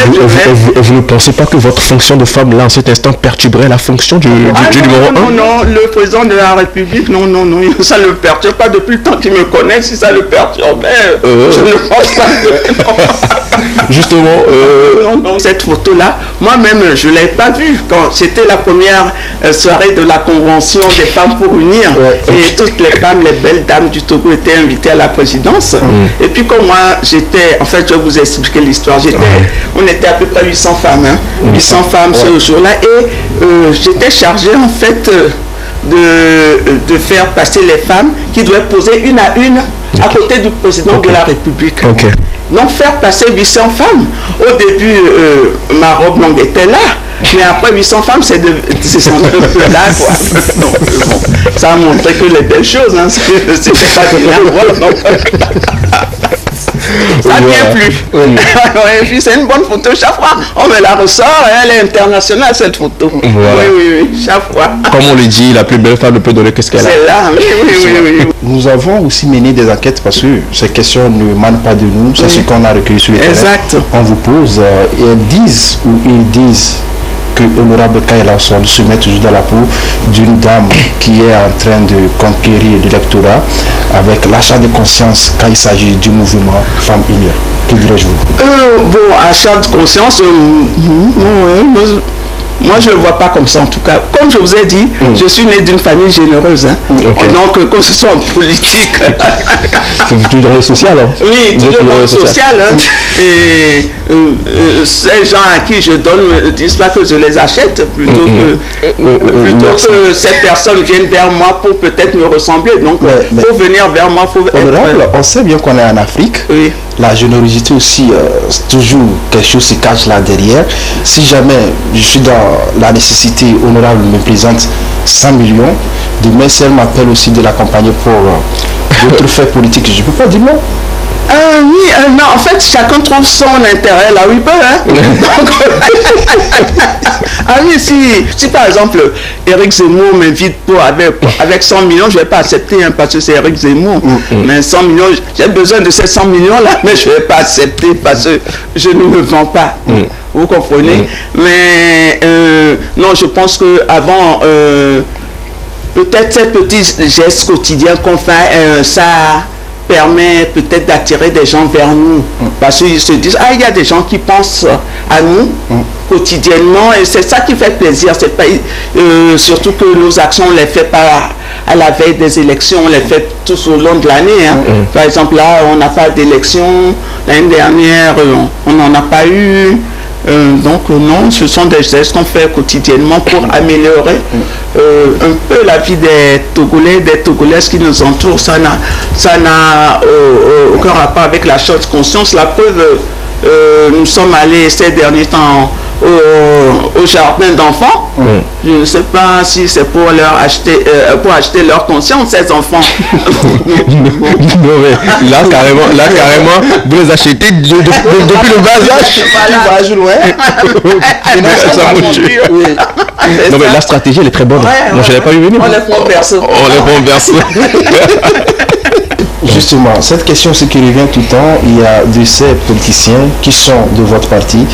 [SPEAKER 2] Vous ne pensez pas que votre fonction de femme, là, en cet instant, perturberait la fonction du numéro 1?
[SPEAKER 3] Non, le président de la République, non, ça ne le perturbe pas depuis le temps qu'il me connaît. Si ça le perturbait, je ne pense pas.
[SPEAKER 2] Justement,
[SPEAKER 3] non, cette photo-là, moi-même, je ne l'ai pas vue quand c'était la première soirée de la convention des femmes pour unir. Et toutes les femmes, les belles dames du Togo étaient invitées à la présidence. Et puis comme moi, j'étais, en fait, je vais vous expliquer l'histoire. On était à peu près 800 femmes, 800 femmes ce jour-là. Et j'étais chargée, en fait, de faire passer les femmes qui devaient poser une à une à côté du président de la République. Donc faire passer 800 femmes. Au début, ma robe longue était là. Mais après 800 femmes, c'est son là, quoi. Donc, bon, ça a montré que les belles choses, c'était pas bien. Ça vient plus. Et puis c'est une bonne photo chaque fois. On me la ressort, elle est internationale cette photo. Oui, chaque fois.
[SPEAKER 2] Comme on le dit, la plus belle femme ne peut donner que ce qu'elle a.
[SPEAKER 3] C'est là, oui.
[SPEAKER 1] Nous avons aussi mené des enquêtes parce que ces questions ne manent pas de nous. C'est ce qu'on a recueilli sur le terrain. On vous pose et ils disent que l'honorable Kaela se met toujours dans la peau d'une dame qui est en train de conquérir l'électorat. avec l'achat de conscience quand il s'agit du mouvement Femmes Unies? Que dirais-je vous?
[SPEAKER 3] Bon, achat de conscience, moi je ne le vois pas comme ça en tout cas. Comme je vous ai dit, je suis né d'une famille généreuse. Hein. Okay. Donc, comme ce soit en politique.
[SPEAKER 2] C'est toujours dans le social. Hein.
[SPEAKER 3] Oui, toujours dans le social. Hein. Et ces gens à qui je donne ne disent pas que je les achète, plutôt que ces personnes viennent vers moi pour peut-être me ressembler. Donc, pour venir vers moi, il faut
[SPEAKER 1] être... On sait bien qu'on est en Afrique.
[SPEAKER 3] Oui.
[SPEAKER 1] La générosité aussi, toujours quelque chose se cache là derrière. Si jamais je suis dans la nécessité, honorable me présente 100 millions, demain si elle m'appelle aussi de l'accompagner pour d'autres faits politiques, je ne peux pas dire non.
[SPEAKER 3] Non, en fait, chacun trouve son intérêt là où il peut. Hein? Oui, si par exemple, Éric Zemmour m'invite avec 100 millions, je ne vais pas accepter hein, parce que c'est Éric Zemmour. Mais 100 millions, j'ai besoin de ces 100 millions là, mais je ne vais pas accepter parce que je ne me vends pas. Vous comprenez? Mais non, je pense qu'avant, peut-être ces petits gestes quotidiens qu'on fait, ça permet peut-être d'attirer des gens vers nous. Parce qu'ils se disent, il y a des gens qui pensent à nous quotidiennement et c'est ça qui fait plaisir. C'est pas, surtout que nos actions, on les fait pas à la veille des élections, on les fait tous au long de l'année. Hein. Par exemple, là, on n'a pas d'élection. L'année dernière, on n'en a pas eu. Donc non, ce sont des gestes qu'on fait quotidiennement pour améliorer un peu la vie des Togolais, des Togolaises qui nous entourent. Ça n'a aucun rapport avec la chose conscience. La preuve, nous sommes allés ces derniers temps au jardin d'enfants. Je ne sais pas si c'est pour acheter leur conscience, ces enfants.
[SPEAKER 2] Non, mais là carrément, vous les achetez depuis le bas âge. Non mais la stratégie elle est très bonne. Moi je l'ai pas vu venir.
[SPEAKER 3] On les prend berceau.
[SPEAKER 1] Justement, cette question, c'est qui revient tout le temps. Il y a de ces politiciens qui sont de votre parti,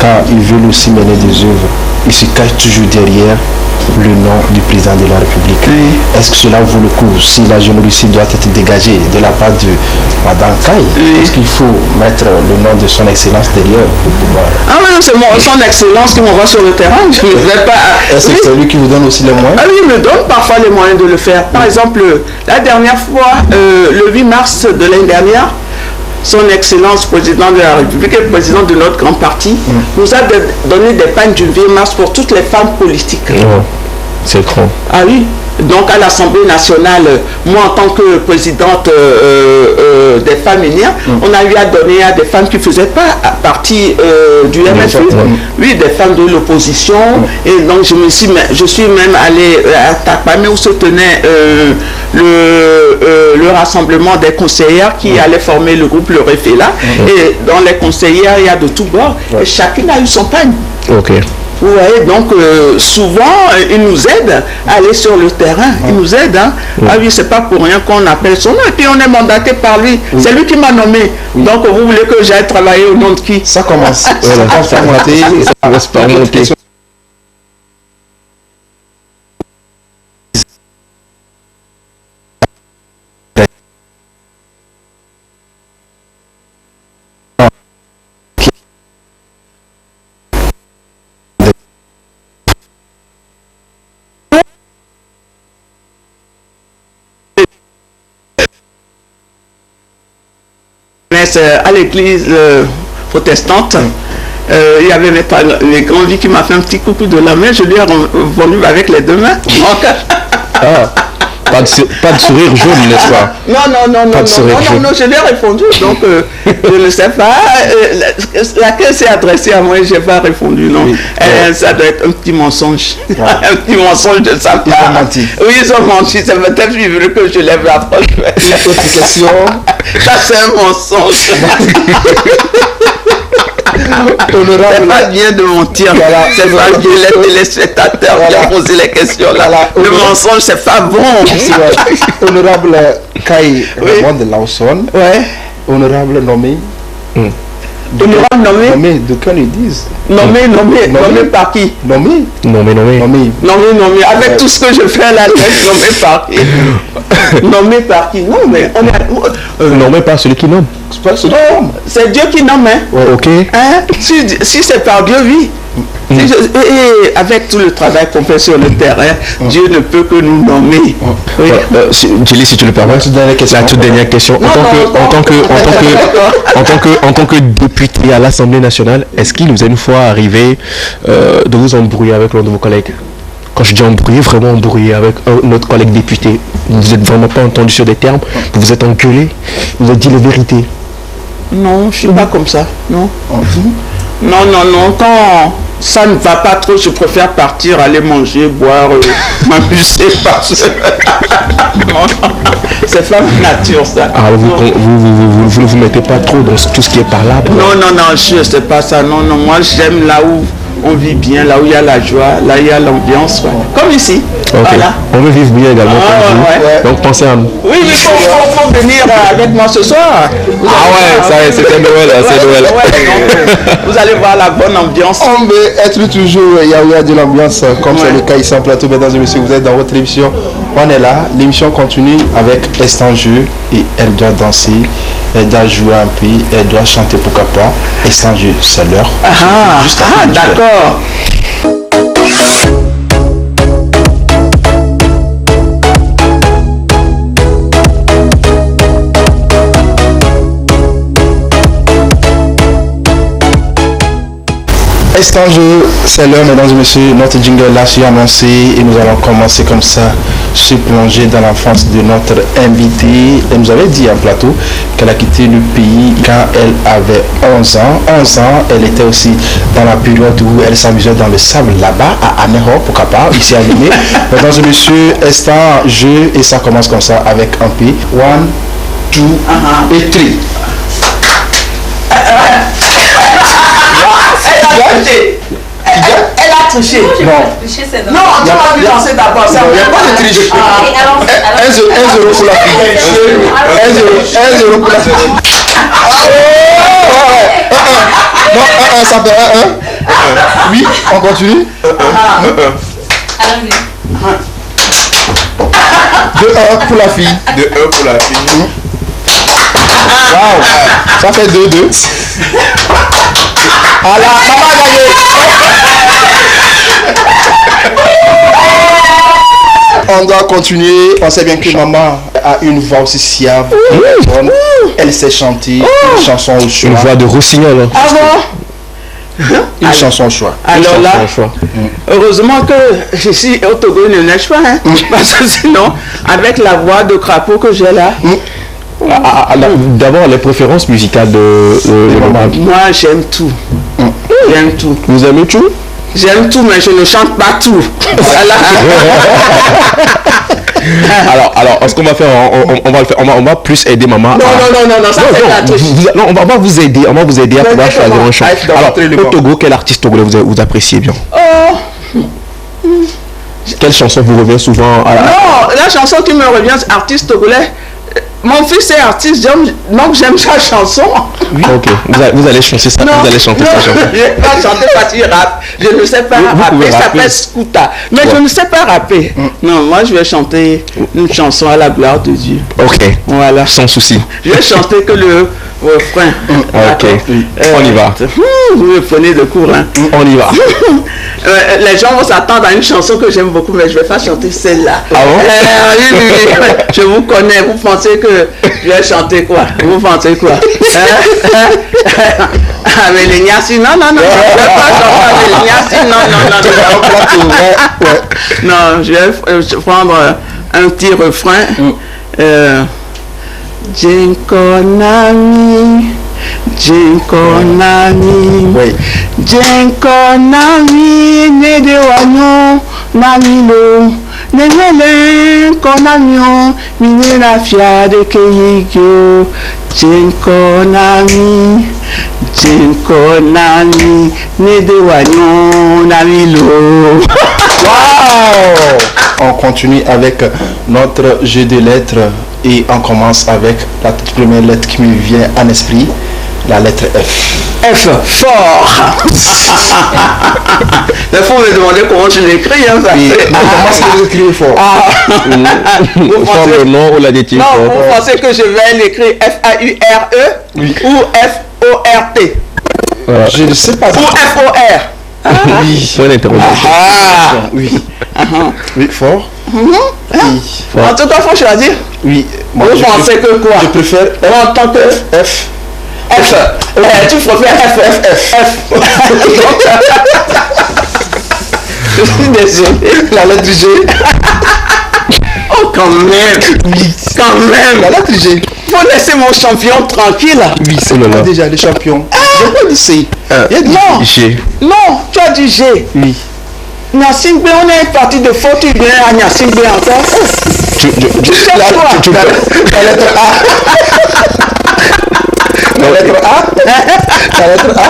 [SPEAKER 1] quand ils veulent aussi mener des œuvres, ils se cachent toujours derrière le nom du président de la République. Est-ce que cela vaut le coup si la générosité doit être dégagée de la part de Madame Kaye? Est-ce qu'il faut mettre le nom de son excellence derrière pour pouvoir...
[SPEAKER 3] C'est son excellence qui m'envoie sur le terrain. Je ne vais pas...
[SPEAKER 1] Est-ce que c'est lui qui vous donne aussi les moyens?
[SPEAKER 3] Oui, il me donne parfois les moyens de le faire. Par exemple, la dernière fois, le 8 mars de l'année dernière, son excellence président de la République et président de notre grand parti nous a donné des pagnes du 8 mars pour toutes les femmes politiques.
[SPEAKER 2] C'est grand.
[SPEAKER 3] Ah oui. Donc à l'Assemblée nationale, moi en tant que présidente des femmes unies, on a eu à donner à des femmes qui ne faisaient pas partie du MFU, oui, des femmes de l'opposition. Et donc je suis même allée à Takpamé où se tenait le rassemblement des conseillères qui allaient former le groupe Le Réféla. Et dans les conseillères, il y a de tous bords. Et chacune a eu son pagne. Vous voyez, donc souvent, ils nous aident à aller sur le terrain. Ils nous aident. Hein. Ah oui, c'est pas pour rien qu'on appelle son nom. Et puis, on est mandaté par lui. C'est lui qui m'a nommé. Donc, vous voulez que j'aille travailler au nom de qui?
[SPEAKER 1] Ça commence. Ça commence par monter.
[SPEAKER 3] À l'église protestante, il y avait les grands vies qui m'a fait un petit coucou de la main, je lui ai répondu avec les deux mains.
[SPEAKER 2] Pas de sourire jaune, n'est-ce pas?
[SPEAKER 3] Non, je lui ai répondu, donc je ne sais pas, laquelle s'est adressée à moi, je n'ai pas répondu, non. Oui. Ça doit être un petit mensonge, un petit mensonge de sa part.
[SPEAKER 1] Ils ont menti.
[SPEAKER 3] Oui, ils ont menti, c'est peut-être qu'ils veulent que je lève la poche.
[SPEAKER 1] Une autre question.
[SPEAKER 3] Ça, c'est un mensonge. C'est pas bien de mentir, c'est pas bien les téléspectateurs qui ont posé les questions là. Le mensonge, c'est pas bon.
[SPEAKER 1] Honorable Kaye Raymond de Lawson, honorable nommé
[SPEAKER 3] Honorable nommé.
[SPEAKER 1] Nommé, de quand ils disent.
[SPEAKER 3] Nommé par qui?
[SPEAKER 1] Nommé.
[SPEAKER 3] Avec tout ce que je fais là, nommé par qui? Nommé par qui? Non, mais on est.
[SPEAKER 2] Nommé par celui qui nomme.
[SPEAKER 1] C'est pas celui qui nomme.
[SPEAKER 3] C'est Dieu qui nomme, hein?
[SPEAKER 2] Ouais, ok.
[SPEAKER 3] Hein? Si c'est par Dieu, oui. Et avec tout le travail qu'on fait sur le terrain, Dieu ne peut que nous nommer. Oui.
[SPEAKER 2] Jelly, si tu le permets, la toute dernière question. En tant que député à l'Assemblée nationale, est-ce qu'il nous est une fois arrivé de vous embrouiller avec l'un de vos collègues? Quand je dis embrouiller, vraiment embrouiller avec notre collègue député, vous n'êtes vraiment pas entendu sur des termes, vous vous êtes engueulé, vous avez dit la vérité?
[SPEAKER 3] Non, je ne suis pas comme ça. Non. Non. Quand ça ne va pas trop, je préfère partir, aller manger, boire, m'amuser parce que... Non. C'est pas ma nature, ça.
[SPEAKER 2] Ah, vous ne vous mettez pas trop dans tout ce qui est parlable?
[SPEAKER 3] Non, je sais pas ça. Non, moi j'aime là où on vit bien, là où il y a la joie, là où il y a l'ambiance. Ouais. Comme ici.
[SPEAKER 2] Okay.
[SPEAKER 3] Voilà.
[SPEAKER 2] On veut vivre bien également comme vous. Ouais. Donc pensez à nous.
[SPEAKER 3] Oui, mais faut venir avec moi ce soir.
[SPEAKER 2] C'était Noël. C'est Noël.
[SPEAKER 3] Vous allez voir la bonne ambiance.
[SPEAKER 1] On veut être toujours yaoua de l'ambiance, comme c'est le cas ici en plateau. Mesdames et messieurs, vous êtes dans votre émission. On est là. L'émission continue avec Estanjeu et elle doit danser, elle doit jouer un peu, elle doit chanter pourquoi pas. Estanjeu, c'est l'heure.
[SPEAKER 3] D'accord.
[SPEAKER 1] Estanjeu, c'est l'heure, mesdames et messieurs, notre jingle l'a su annoncé et nous allons commencer comme ça, se plonger dans l'enfance de notre invitée. Elle nous avait dit en plateau qu'elle a quitté le pays quand elle avait 11 ans. 11 ans, elle était aussi dans la période où elle s'amusait dans le sable là-bas, à Anéro, pourquoi pas, ici à Limé. Mesdames et messieurs, Estanjeu, et ça commence comme ça avec un P. 1, 2 et 3.
[SPEAKER 3] Elle a triché.
[SPEAKER 1] Non,
[SPEAKER 3] tu vas lui lancer d'abord.
[SPEAKER 1] Il n'y a pas de triche. 1 0 pour la fille. 1 0 pour la fille. Non, ça fait 1. Oui, on continue. 2-1 pour la fille.
[SPEAKER 2] 2-1 pour la fille.
[SPEAKER 1] Waouh, ça fait 2-2. Ah là, maman a gagné. On doit continuer. On sait bien que maman a une voix aussi siave. Elle sait chanter une chanson au choix.
[SPEAKER 2] Une voix de rossignol.
[SPEAKER 3] Ah bon?
[SPEAKER 1] Une chanson au choix.
[SPEAKER 3] Alors là, heureusement que je suis au Togo, il ne neige pas. Parce que sinon, avec la voix de crapaud que j'ai là...
[SPEAKER 2] D'abord, les préférences musicales de maman.
[SPEAKER 3] Moi, j'aime tout. J'aime tout.
[SPEAKER 2] Vous aimez tout?
[SPEAKER 3] J'aime tout, mais je ne chante pas tout. Voilà.
[SPEAKER 2] Alors, ce qu'on va faire, on va le faire, on va plus aider maman.
[SPEAKER 3] Non, ça c'est la triche.
[SPEAKER 2] Non, on va vous aider à pouvoir choisir un chant. Alors, au Togo, quel artiste togolais vous appréciez bien? Quelle chanson vous revient souvent à
[SPEAKER 3] Non, la chanson qui me revient, artiste togolais. Mon fils est artiste, donc j'aime sa chanson.
[SPEAKER 2] Oui. Ok, vous allez chanter ça. Vous allez chanter sa chanson.
[SPEAKER 3] Je ne vais pas chanter parce qu'il rappe. Je ne sais pas rapper. Ça s'appelle Scouta. Mais je ne sais pas rapper. Non, moi je vais chanter une chanson à la gloire de Dieu.
[SPEAKER 2] Ok.
[SPEAKER 3] Voilà.
[SPEAKER 2] Sans souci.
[SPEAKER 3] Je vais chanter que le refrain.
[SPEAKER 2] Ok. On y va.
[SPEAKER 3] Vous me prenez de cours.
[SPEAKER 2] On y va.
[SPEAKER 3] Les gens vont s'attendre à une chanson que j'aime beaucoup, mais je ne vais pas chanter celle-là.
[SPEAKER 2] Ah bon?
[SPEAKER 3] Oui. Je vous connais. Vous pensez que je vais chanter quoi? Vous pensez quoi? Avec les Niassi, non. Je ne vais pas chanter avec les Niassi, non. Non, je vais prendre un petit refrain. Jinkonami, Jinkonami, Nedewanyo, Namilo, Nemele, Konamio, Minera Fiade Keyikyo, Jinkonami, Nedewanyo, Namilo.
[SPEAKER 1] Wow! On continue avec notre jeu de lettres et on commence avec la toute première lettre qui me vient en esprit. La lettre F.
[SPEAKER 3] F, fort. Il faut me demander comment je l'écris. Hein, ça
[SPEAKER 1] Oui. Comment est-ce que vous écrivez fort?
[SPEAKER 3] Vous
[SPEAKER 2] Forme le nom ou l'adjectif?
[SPEAKER 3] Non, vous pensez que je vais l'écrire F-A-U-R-E
[SPEAKER 1] Oui.
[SPEAKER 3] ou F-O-R-T
[SPEAKER 1] Je ne sais pas.
[SPEAKER 3] ou F-O-R.
[SPEAKER 1] Oui.
[SPEAKER 2] Point d'interrogation.
[SPEAKER 1] Oui. Oui, fort.
[SPEAKER 3] En tout cas, il faut choisir.
[SPEAKER 1] Oui. Moi,
[SPEAKER 3] Vous pensez que quoi?
[SPEAKER 1] Je préfère
[SPEAKER 3] Moi, en tant que
[SPEAKER 1] F.
[SPEAKER 3] F. Tu préfères F, F, F. Je suis désolé.
[SPEAKER 1] La lettre G.
[SPEAKER 3] Oh, quand même.
[SPEAKER 1] Oui.
[SPEAKER 3] Quand même.
[SPEAKER 1] La lettre G.
[SPEAKER 3] Faut laisser mon champion tranquille.
[SPEAKER 1] Oui, c'est
[SPEAKER 2] Oh là là.
[SPEAKER 1] déjà les champions. J'ai pas dit C. Il y a dit
[SPEAKER 3] Non.
[SPEAKER 2] G.
[SPEAKER 3] Non, tu as dit G.
[SPEAKER 1] Oui.
[SPEAKER 3] Nyasingbe, on est parti de faute, tu viens à Nyasingbe encore.
[SPEAKER 1] La lettre A. La lettre A. La lettre A.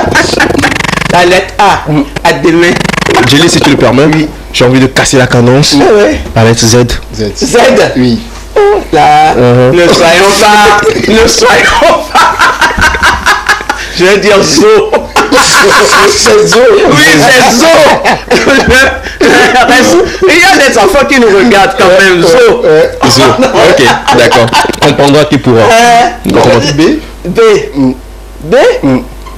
[SPEAKER 3] La lettre A. À demain.
[SPEAKER 2] Jelly, si tu le permets, j'ai envie de casser la cadence.
[SPEAKER 3] Ouais.
[SPEAKER 2] La lettre Z.
[SPEAKER 1] Z.
[SPEAKER 3] Z.
[SPEAKER 1] Oui.
[SPEAKER 3] Oh là. Ne soyons pas. Ne soyons pas. Je vais dire Zo.
[SPEAKER 1] C'est Zo.
[SPEAKER 3] Oui, c'est Zo. Il y a des enfants qui nous regardent quand même. Zo.
[SPEAKER 2] Zo. Ok, d'accord. Comprendra qui pourra.
[SPEAKER 1] B.
[SPEAKER 3] B. B.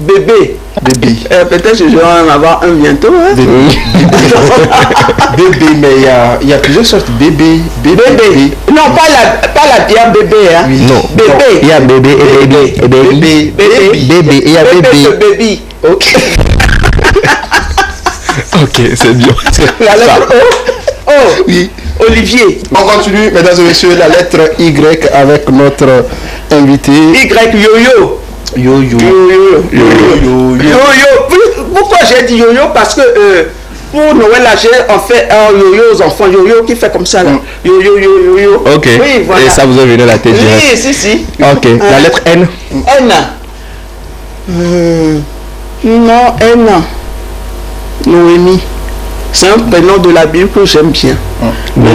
[SPEAKER 3] Bébé.
[SPEAKER 1] Bébé.
[SPEAKER 3] Peut-être que je vais en avoir un bientôt. Hein?
[SPEAKER 1] Bébé, mais il y a plusieurs sortes. Bébé.
[SPEAKER 3] Bébé. Non, pas la bière bébé. Hein?
[SPEAKER 1] Oui.
[SPEAKER 2] Non.
[SPEAKER 3] Bébé.
[SPEAKER 2] Il y a bébé et bébé. Et bébé.
[SPEAKER 3] Bébé.
[SPEAKER 2] Bébé. Et il y a
[SPEAKER 3] Bébé.
[SPEAKER 2] bébé.
[SPEAKER 3] Bébé.
[SPEAKER 1] Ok.
[SPEAKER 2] Ok, c'est bien.
[SPEAKER 3] La lettre O. O.
[SPEAKER 1] Oui.
[SPEAKER 3] Olivier.
[SPEAKER 1] On continue, mesdames et messieurs, la lettre Y avec notre invité.
[SPEAKER 3] Y. Yo-yo.
[SPEAKER 1] Yo-yo.
[SPEAKER 3] Yo-yo.
[SPEAKER 1] Yo-yo.
[SPEAKER 3] Yo-yo. Pourquoi j'ai dit yo-yo? Parce que pour Noël, là, j'ai en fait un yo-yo aux enfants. Yo-yo qui fait comme ça. Là. Yo-yo, yo-yo.
[SPEAKER 2] Ok.
[SPEAKER 3] Oui, voilà.
[SPEAKER 2] Et ça vous a venu à la tête direct.
[SPEAKER 3] Oui, si.
[SPEAKER 2] Ok. La lettre N.
[SPEAKER 3] N. Non, N. Noémie. C'est un prénom de la Bible que j'aime bien. Mais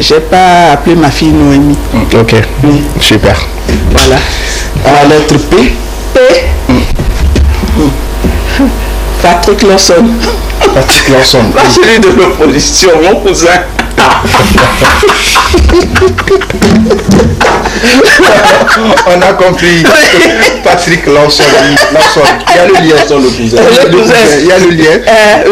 [SPEAKER 3] j'ai pas appelé ma fille Noémie.
[SPEAKER 2] Ok. Super.
[SPEAKER 3] Voilà.
[SPEAKER 1] La lettre P.
[SPEAKER 3] P. Patrick Lawson.
[SPEAKER 1] Patrick Lawson.
[SPEAKER 3] Pas celui de l'opposition, mon cousin.
[SPEAKER 1] On a compris. Patrick Lawson. Il y a le lien sur le cousin. Il y a le lien.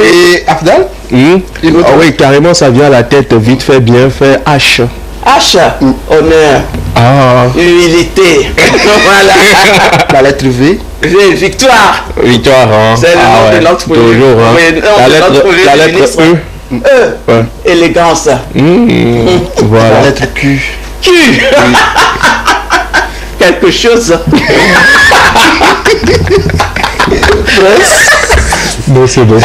[SPEAKER 1] Et Abdal?
[SPEAKER 2] Ah oui, carrément, ça vient à la tête vite fait, bien fait. H.
[SPEAKER 3] H. Honneur. Humilité. Voilà.
[SPEAKER 1] La lettre V.
[SPEAKER 3] Victoire.
[SPEAKER 2] Victoire, hein.
[SPEAKER 3] C'est le nom de notre politique.
[SPEAKER 2] Toujours, hein.
[SPEAKER 3] Oui,
[SPEAKER 2] La lettre E.
[SPEAKER 3] E. Élégance.
[SPEAKER 2] Voilà.
[SPEAKER 1] La lettre Q.
[SPEAKER 3] Q. Quelque chose.
[SPEAKER 2] Non, c'est bon.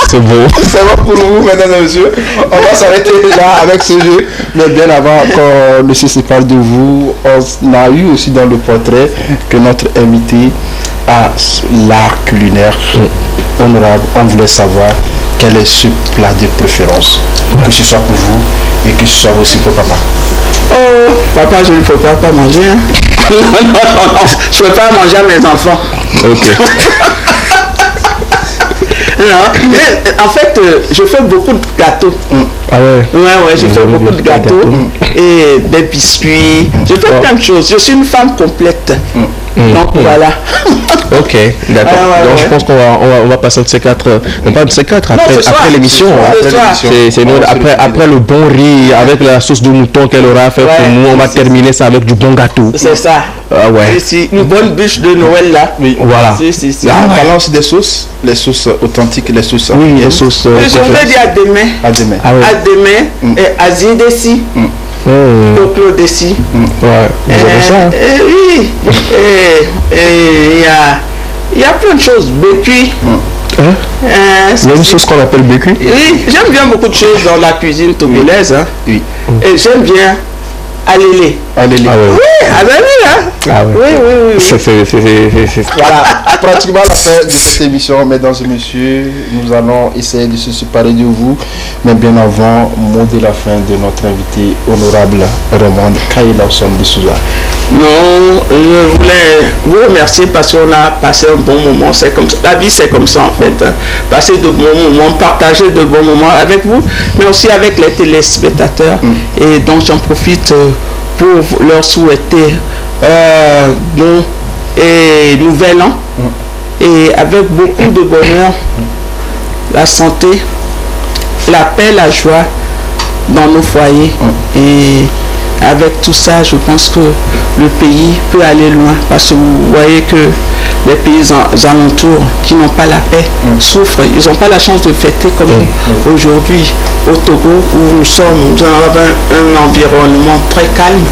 [SPEAKER 2] C'est bon.
[SPEAKER 1] C'est bon pour vous, mesdames et messieurs. On va s'arrêter là avec ce jeu. Mais bien avant qu'on ne se sépare de vous, on a eu aussi dans le portrait que notre invité a l'art culinaire honorable. On voulait savoir quel est ce plat de préférence, que ce soit pour vous et que ce soit aussi pour papa.
[SPEAKER 3] Oh, papa, je ne peux pas manger. Hein. Non, je ne peux pas manger à mes enfants.
[SPEAKER 2] Ok.
[SPEAKER 3] Non. En fait, je fais beaucoup de gâteaux.
[SPEAKER 2] Ah ouais.
[SPEAKER 3] Ouais, je fais beaucoup de gâteaux et des biscuits. Je fais plein de choses. Je suis une femme complète. Donc voilà.
[SPEAKER 2] Ok, d'accord. Donc je pense qu'on va passer de ces quatre, pas de ces quatre, après l'émission. C'est après le bon riz avec la sauce de mouton qu'elle aura fait pour nous, on va terminer ça avec du bon gâteau.
[SPEAKER 3] C'est ça.
[SPEAKER 2] Ah ouais.
[SPEAKER 3] C'est une bonne bûche de Noël là.
[SPEAKER 1] Oui,
[SPEAKER 2] voilà.
[SPEAKER 1] On balance des sauces, les sauces authentiques, les sauces.
[SPEAKER 2] Oui, les sauces.
[SPEAKER 3] Je voudrais dire à demain.
[SPEAKER 1] À demain.
[SPEAKER 2] Ah ouais.
[SPEAKER 3] À demain. Et Asie d'ici. Claude d'ici.
[SPEAKER 2] Ouais. Vous avez ça, hein?
[SPEAKER 3] Oui. Et il y a plein de choses. Bécuit.
[SPEAKER 2] Il y a une sauce qu'on appelle bécuit.
[SPEAKER 3] Oui, j'aime bien beaucoup de choses dans la cuisine togolaise. Hein.
[SPEAKER 1] Oui.
[SPEAKER 3] Et j'aime bien alélé.
[SPEAKER 1] On est libre.
[SPEAKER 3] Oui,
[SPEAKER 2] Ah ouais.
[SPEAKER 3] Oui.
[SPEAKER 1] Voilà, pratiquement la fin de cette émission, mesdames et messieurs. Nous allons essayer de se séparer de vous. Mais bien avant, mot de la fin de notre invité honorable Raymond Kaïlason de Souza.
[SPEAKER 3] Non, je voulais vous remercier parce qu'on a passé un bon moment. C'est comme ça. La vie, c'est comme ça en fait. Passer de bons moments, partager de bons moments avec vous, mais aussi avec les téléspectateurs. Et donc j'en profite pour leur souhaiter bon et nouvel an. Et avec beaucoup de bonheur, la santé, la paix, la joie dans nos foyers. Et avec tout ça, je pense que le pays peut aller loin parce que vous voyez que les pays alentours qui n'ont pas la paix souffrent. Ils n'ont pas la chance de fêter comme aujourd'hui au Togo où nous avons un environnement très calme.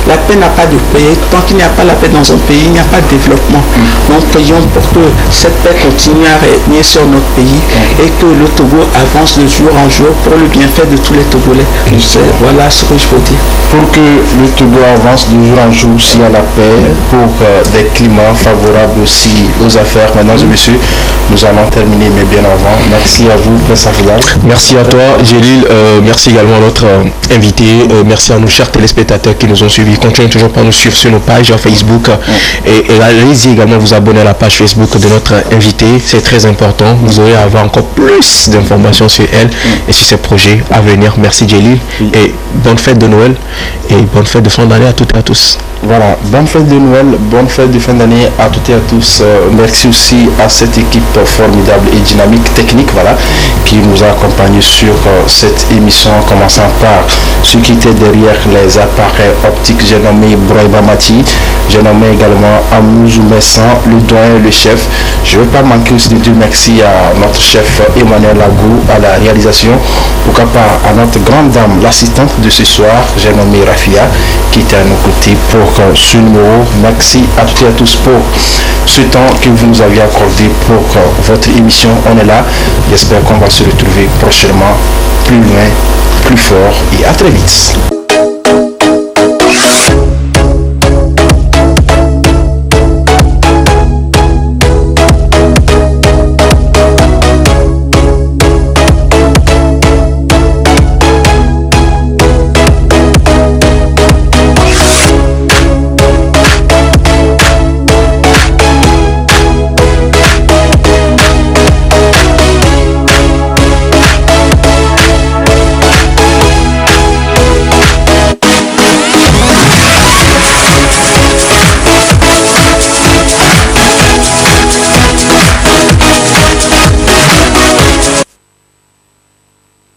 [SPEAKER 3] La paix n'a pas de paix. Tant qu'il n'y a pas la paix dans un pays, il n'y a pas de développement. Donc prions pour que cette paix continue à régner sur notre pays et que le Togo avance de jour en jour pour le bienfait de tous les Togolais. Voilà ce que je peux dire.
[SPEAKER 1] Pour que le Togo avance de jour en jour, s'il y a la paix, pour des climats favorables aussi aux affaires, mesdames et messieurs, nous allons terminer, mais bien avant. Merci à vous, Prince Afidal.
[SPEAKER 2] Merci à toi, Jélil. Merci également à notre invité. Merci à nos chers téléspectateurs qui nous ont suivis. Continuez toujours par nous suivre sur nos pages Facebook. Et allez-y également vous abonner à la page Facebook de notre invité. C'est très important. Vous aurez à avoir encore plus d'informations sur elle et sur ses projets à venir. Merci, Jélil. Et bonne fête de Noël et bonne fête de fin d'année à toutes et à tous.
[SPEAKER 1] Voilà, bonne fête de Noël, bonne fête de fin d'année à toutes et à tous. Merci aussi à cette équipe formidable et dynamique technique, voilà, qui nous a accompagnés sur cette émission, commençant par ceux qui étaient derrière les appareils optiques. J'ai nommé Broïba Mati, j'ai nommé également Amouzou Messan, le doyen, le chef. Je ne veux pas manquer aussi de dire merci à notre chef Emmanuel Lagou à la réalisation, pourquoi pas à notre grande dame, l'assistante de ce soir, j'ai nommé Rafia, qui était à nos côtés pour ce numéro. Merci à toutes et à tous pour ce temps que vous nous aviez accordé pour votre émission. On est là. J'espère qu'on va se retrouver prochainement, plus loin, plus fort et à très vite.